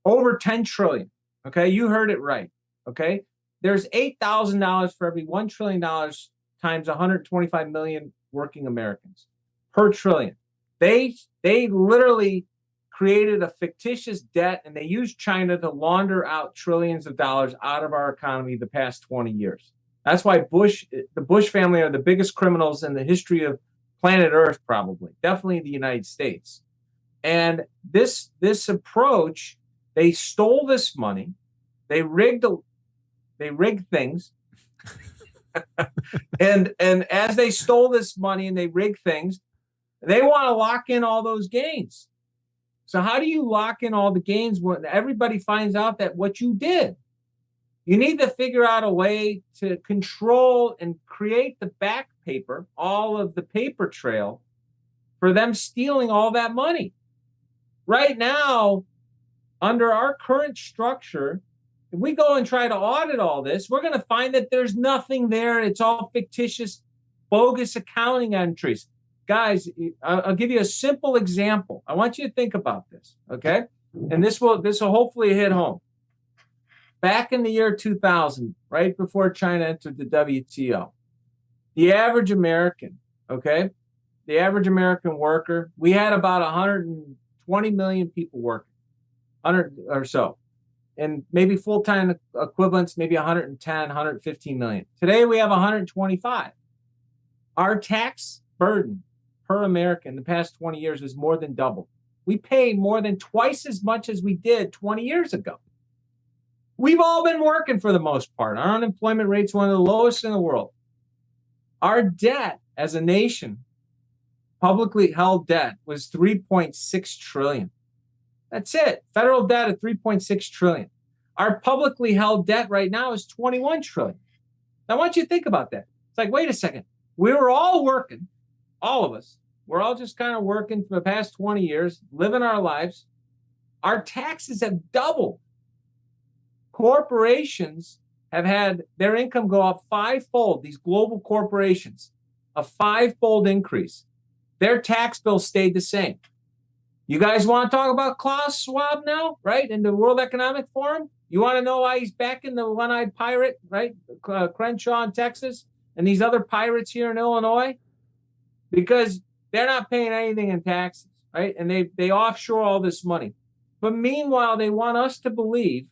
Over 10 trillion. Okay, you heard it right. Okay, there's $8,000 for every $1 trillion times 125 million working Americans per trillion. They literally created a fictitious debt, and they used China to launder out trillions of dollars out of our economy the past 20 years. That's why the Bush family are the biggest criminals in the history of planet Earth, probably, definitely the United States. And this approach, they stole this money, they rigged things, and as they stole this money and they rigged things, they want to lock in all those gains. So how do you lock in all the gains when everybody finds out that what you did? You need to figure out a way to control and create the back paper, all of the paper trail for them stealing all that money. Right now, under our current structure, if we go and try to audit all this, we're going to find that there's nothing there. It's all fictitious, bogus accounting entries. Guys, I'll give you a simple example. I want you to think about this, okay? And this will hopefully hit home. Back in the year 2000, right before China entered the WTO, the average American, okay, the average American worker, we had about 120 million people working, 100 or so, and maybe full-time equivalents, maybe 110, 115 million. Today, we have 125. Our tax burden per American the past 20 years is more than double. We pay more than twice as much as we did 20 years ago. We've all been working for the most part. Our unemployment rate's one of the lowest in the world. Our debt as a nation, publicly held debt, was 3.6 trillion. That's it. Federal debt at 3.6 trillion. Our publicly held debt right now is 21 trillion. Now, I want you to think about that. It's like, wait a second. We were all working, all of us. We're all just kind of working for the past 20 years, living our lives. Our taxes have doubled. Corporations have had their income go up fivefold. These global corporations, a fivefold increase. Their tax bill stayed the same. You guys want to talk about Klaus Schwab now, right? In the World Economic Forum? You want to know why he's backing the one-eyed pirate, right? Crenshaw in Texas and these other pirates here in Illinois? Because they're not paying anything in taxes, right? And they offshore all this money. But meanwhile, they want us to believe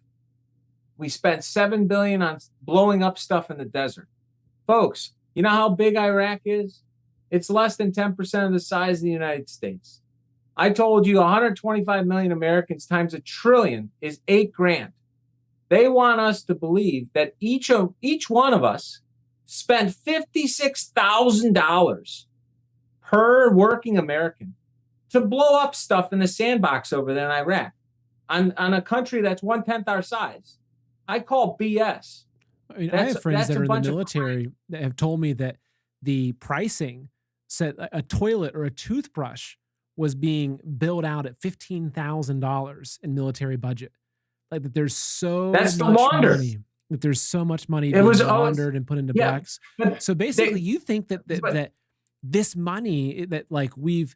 we spent $7 billion on blowing up stuff in the desert. Folks, you know how big Iraq is? It's less than 10% of the size of the United States. I told you 125 million Americans times $1 trillion is $8 grand. They want us to believe that each one of us spent $56,000 per working American to blow up stuff in the sandbox over there in Iraq on a country that's 1/10 our size. I call BS. I mean, I have friends that are in the military that have told me that the pricing said a toilet or a toothbrush was being billed out at $15,000 in military budget. Like that, there's so much money. That there's so much money being laundered and put into bucks. So basically, you think that this money that like we've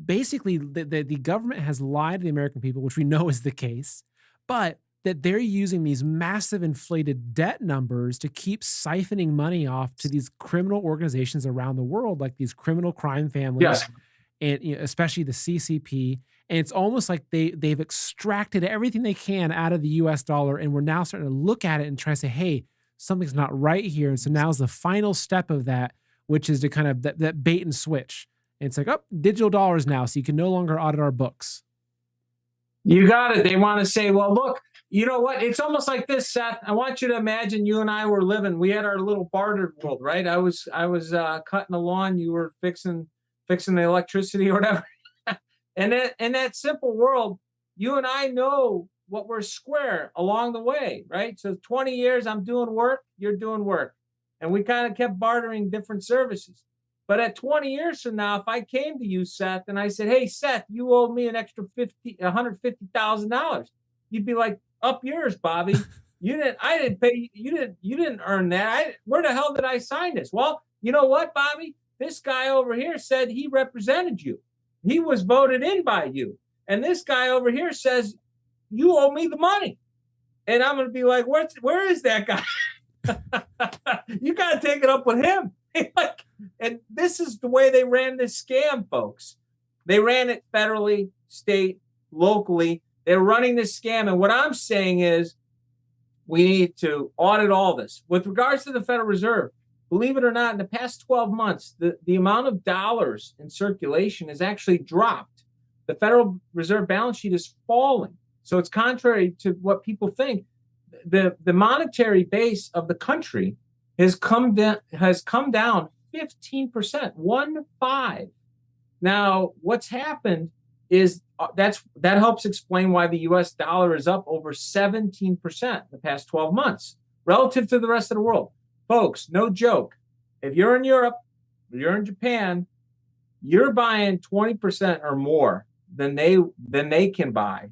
basically the government has lied to the American people, which we know is the case, but that they're using these massive inflated debt numbers to keep siphoning money off to these criminal organizations around the world, like these criminal crime families, and especially the CCP. And it's almost like they've extracted everything they can out of the US dollar, and we're now starting to look at it and try to say, hey, something's not right here. And so now's the final step of that, which is to kind of that bait and switch. And it's like, oh, digital dollars now, so you can no longer audit our books. You got it. They want to say, well, look, you know what? It's almost like this, Seth. I want you to imagine you and I were living. We had our little barter world, right? I was cutting the lawn. You were fixing the electricity or whatever. And in that simple world, you and I know what we're square along the way, right? So 20 years, I'm doing work, you're doing work. And we kind of kept bartering different services. But at 20 years from now, if I came to you, Seth, and I said, hey, Seth, you owe me an extra $150,000, you'd be like, up yours, Bobby. I didn't pay you. You didn't earn that. Where the hell did I sign this? Well, you know what, Bobby? This guy over here said he represented you. He was voted in by you. And this guy over here says, you owe me the money. And I'm going to be like, where is that guy? You got to take it up with him. And this is the way they ran this scam, folks. They ran it federally, state, locally. They're running this scam. And what I'm saying is we need to audit all this. With regards to the Federal Reserve, believe it or not, in the past 12 months, the amount of dollars in circulation has actually dropped. The Federal Reserve balance sheet is falling. So it's contrary to what people think. The monetary base of the country has come down 15%, 1.5. Now, what's happened is that helps explain why the U.S. dollar is up over 17% in the past 12 months relative to the rest of the world. Folks, no joke. If you're in Europe, if you're in Japan, you're buying 20% or more than they can buy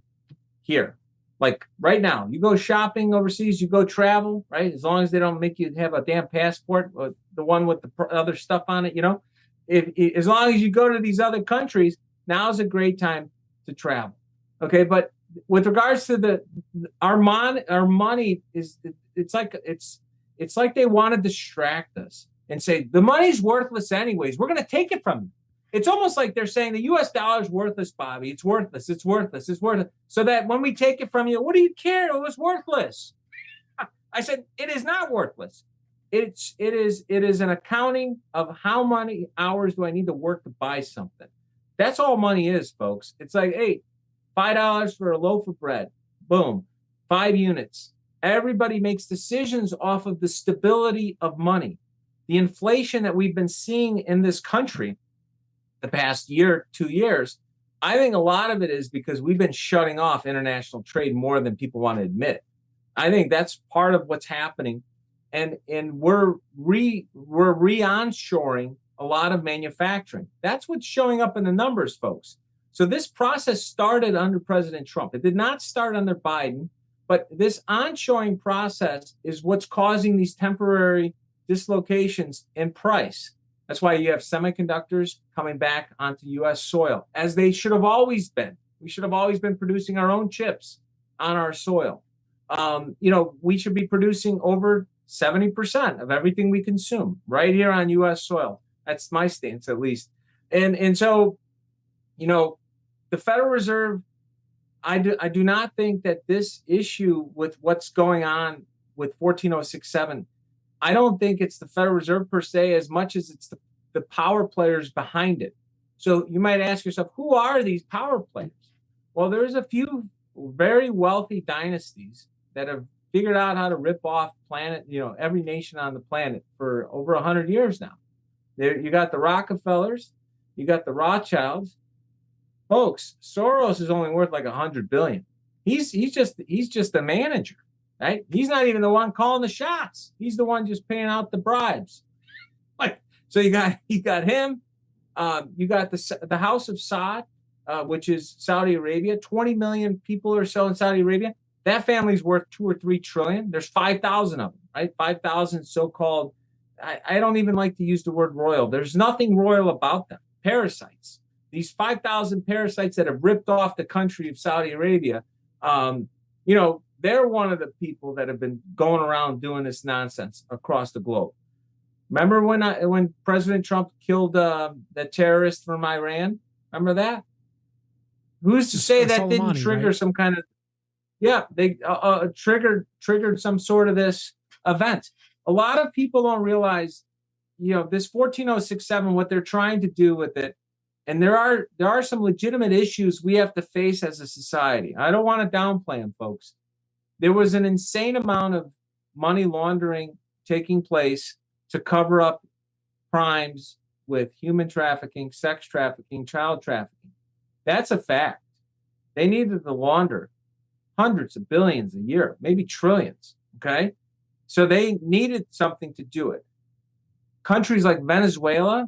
here. Like right now, you go shopping overseas, you go travel, right? As long as they don't make you have a damn passport, the one with the other stuff on it, as long as you go to these other countries, now's a great time to travel. Okay, but with regards to our money it's like they want to distract us and say the money's worthless anyways. We're going to take it from you. It's almost like they're saying the U.S. dollar is worthless, Bobby. It's worthless. It's worthless. It's worthless. So that when we take it from you, what do you care? It was worthless. I said it is not worthless. It is an accounting of how many hours do I need to work to buy something. That's all money is, folks. It's like, hey, $5 for a loaf of bread. Boom, 5 units. Everybody makes decisions off of the stability of money. The inflation that we've been seeing in this country the past year, 2 years, I think a lot of it is because we've been shutting off international trade more than people want to admit. I think that's part of what's happening. And we're re-onshoring a lot of manufacturing. That's what's showing up in the numbers, folks. So this process started under President Trump. It did not start under Biden, but this onshoring process is what's causing these temporary dislocations in price. That's why you have semiconductors coming back onto U.S. soil, as they should have always been. We should have always been producing our own chips on our soil. We should be producing over 70% of everything we consume right here on U.S. soil. That's my stance, at least. And so, the Federal Reserve, I do not think that this issue with what's going on with 14067, I don't think it's the Federal Reserve per se as much as it's the power players behind it. So you might ask yourself, who are these power players? Well, there's a few very wealthy dynasties that have figured out how to rip off every nation on the planet for over 100 years now. You got the Rockefellers, you got the Rothschilds. Folks, Soros is only worth like 100 billion. He's just a manager, right? He's not even the one calling the shots. He's the one just paying out the bribes. So you got him. You got the House of Saud, which is Saudi Arabia. 20 million people or so in Saudi Arabia. That family's worth 2 or 3 trillion. There's 5,000 of them, right? 5,000 so-called. I don't even like to use the word royal. There's nothing royal about them. Parasites. These 5,000 parasites that have ripped off the country of Saudi Arabia. They're one of the people that have been going around doing this nonsense across the globe. Remember when President Trump killed the terrorist from Iran? Remember that? Who's to say that didn't trigger some kind of? Yeah, they triggered some sort of this event. A lot of people don't realize, this 14067, what they're trying to do with it. And there are some legitimate issues we have to face as a society. I don't want to downplay them, folks. There was an insane amount of money laundering taking place to cover up crimes with human trafficking, sex trafficking, child trafficking. That's a fact. They needed to launder hundreds of billions a year, maybe trillions, okay? So they needed something to do it. Countries like Venezuela,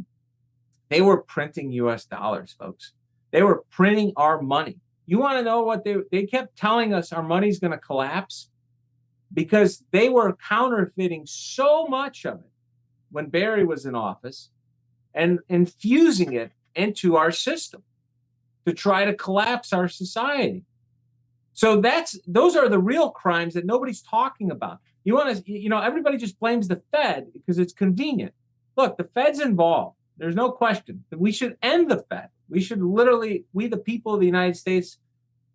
they were printing US dollars, folks. They were printing our money. You want to know what they kept telling us our money's going to collapse? Because they were counterfeiting so much of it when Barry was in office and infusing it into our system to try to collapse our society. So those are the real crimes that nobody's talking about. Everybody just blames the Fed because it's convenient. Look, the Fed's involved. There's no question. We should end the Fed. We the people of the United States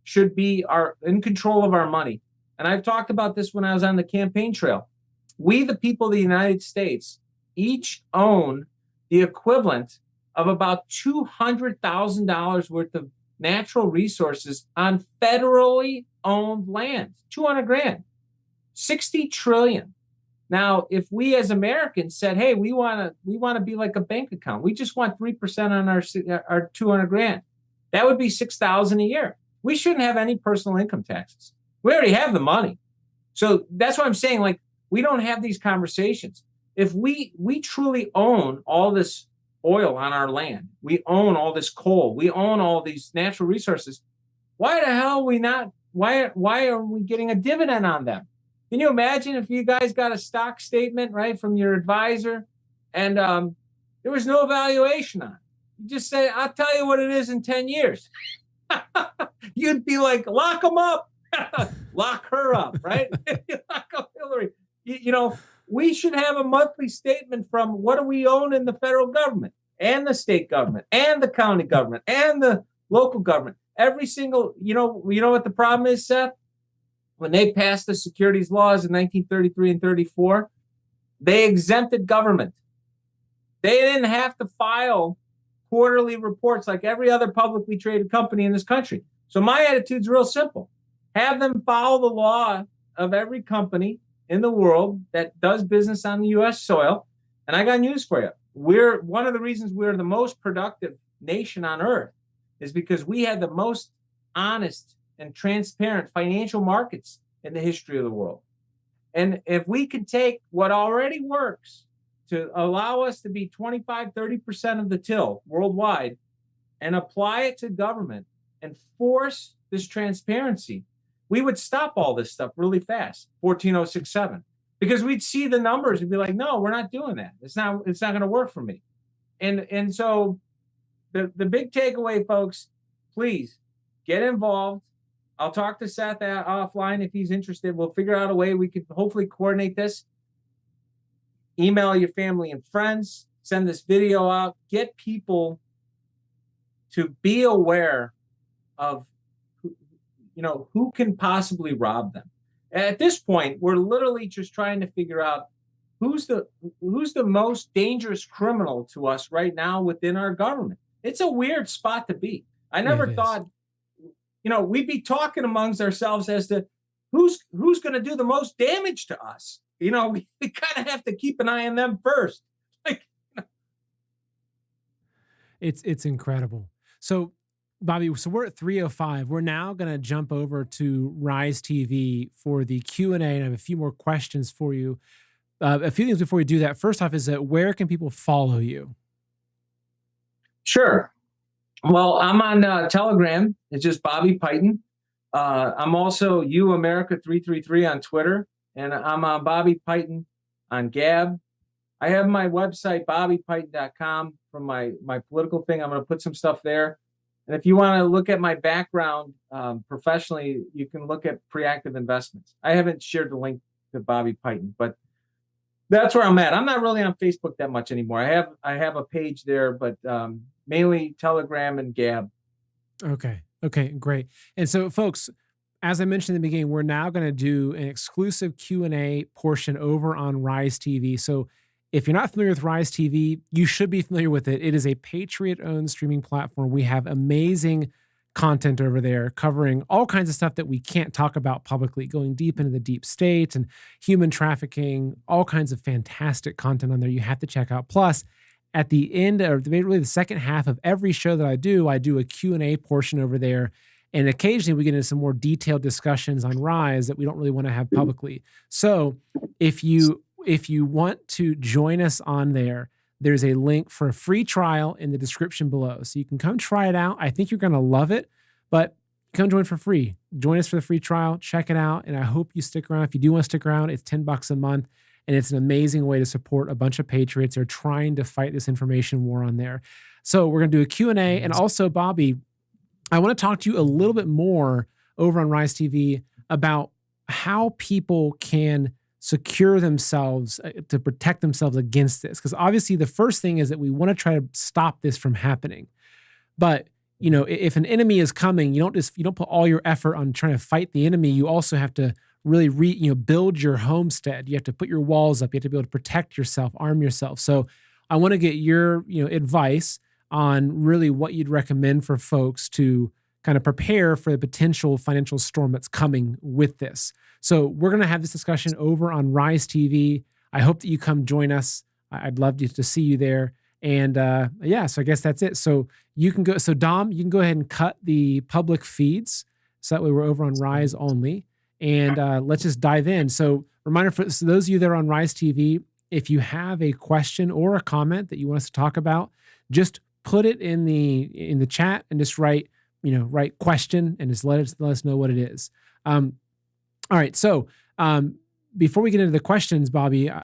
should be in control of our money. And I've talked about this when I was on the campaign trail. We, the people of the United States, each own the equivalent of about $200,000 worth of natural resources on federally owned land. 200 grand, 60 trillion. Now, if we as Americans said, hey, we want to be like a bank account, we just want 3% on our 200 grand, that would be 6,000 a year. We shouldn't have any personal income taxes. We already have the money. So that's what I'm saying. Like, we don't have these conversations. If we truly own all this oil on our land, we own all this coal, we own all these natural resources, why the hell why are we getting a dividend on them? Can you imagine if you guys got a stock statement, right, from your advisor and there was no valuation on it? You just say, I'll tell you what it is in 10 years. You'd be like, lock them up, lock her up, right? Lock up Hillary. We should have a monthly statement from what do we own in the federal government and the state government and the county government and the local government. Every single, you know what the problem is, Seth? When they passed the securities laws in 1933 and 34, they exempted government. They didn't have to file quarterly reports like every other publicly traded company in this country. So my attitude's real simple. Have them follow the law of every company in the world that does business on the U.S. soil. And I got news for you. One of the reasons we're the most productive nation on earth is because we had the most honest and transparent financial markets in the history of the world. And if we could take what already works to allow us to be 25, 30% of the till worldwide and apply it to government and force this transparency, we would stop all this stuff really fast, 14067, because we'd see the numbers and be like, no, we're not doing that. It's not going to work for me. And so the big takeaway, folks, please get involved. I'll talk to Seth offline if he's interested. We'll figure out a way we could hopefully coordinate this. Email your family and friends, send this video out, get people to be aware of who can possibly rob them. At this point, we're literally just trying to figure out who's the most dangerous criminal to us right now within our government. It's a weird spot to be. I never thought, we'd be talking amongst ourselves as to who's going to do the most damage to us. We kind of have to keep an eye on them first. It's incredible. So, Bobby, we're at 3:05. We're now going to jump over to Rise TV for the Q&A, and I have a few more questions for you. A few things before we do that. First off is that where can people follow you? Sure. Well, I'm on Telegram. It's just Bobby Piton. I'm also UAmerica333 on Twitter, and I'm on Bobby Piton on Gab. I have my website, bobbypiton.com, from my political thing. I'm going to put some stuff there. And if you want to look at my background professionally, you can look at Preactive Investments. I haven't shared the link to Bobby Piton, but that's where I'm at. I'm not really on Facebook that much anymore. I have a page there, but mainly Telegram and Gab. Okay, great. And so, folks, as I mentioned in the beginning, we're now going to do an exclusive Q&A portion over on Rise TV. So if you're not familiar with Rise TV, you should be familiar with it. It is a Patriot-owned streaming platform. We have amazing content over there covering all kinds of stuff that we can't talk about publicly, going deep into the deep state and human trafficking, all kinds of fantastic content on there you have to check out. Plus, at the end, or really the second half of every show that I do a Q&A portion over there. And occasionally we get into some more detailed discussions on Rise that we don't really want to have publicly. So if you want to join us on there, there's a link for a free trial in the description below. So you can come try it out. I think you're going to love it, but come join for free. Join us for the free trial. Check it out. And I hope you stick around. If you do want to stick around, it's $10 a month. And it's an amazing way to support a bunch of patriots who are trying to fight this information war on there. So we're going to do a Q&A. And also, Bobby, I want to talk to you a little bit more over on Rise TV about how people can secure themselves to protect themselves against this. Because obviously the first thing is that we want to try to stop this from happening. But if an enemy is coming, you don't put all your effort on trying to fight the enemy. You also have to really build your homestead. You have to put your walls up. You have to be able to protect yourself, arm yourself. So I want to get your advice on really what you'd recommend for folks to kind of prepare for the potential financial storm that's coming with this. So we're going to have this discussion over on Rise TV. I hope that you come join us. I'd love to see you there. And so I guess that's it. So you can go. So Dom, you can go ahead and cut the public feeds. So that way we're over on Rise only. And let's just dive in. So reminder for those of you that are on Rise TV, if you have a question or a comment that you want us to talk about, just put it in the chat and just write question and just let us know what it is. All right. So before we get into the questions, Bobby,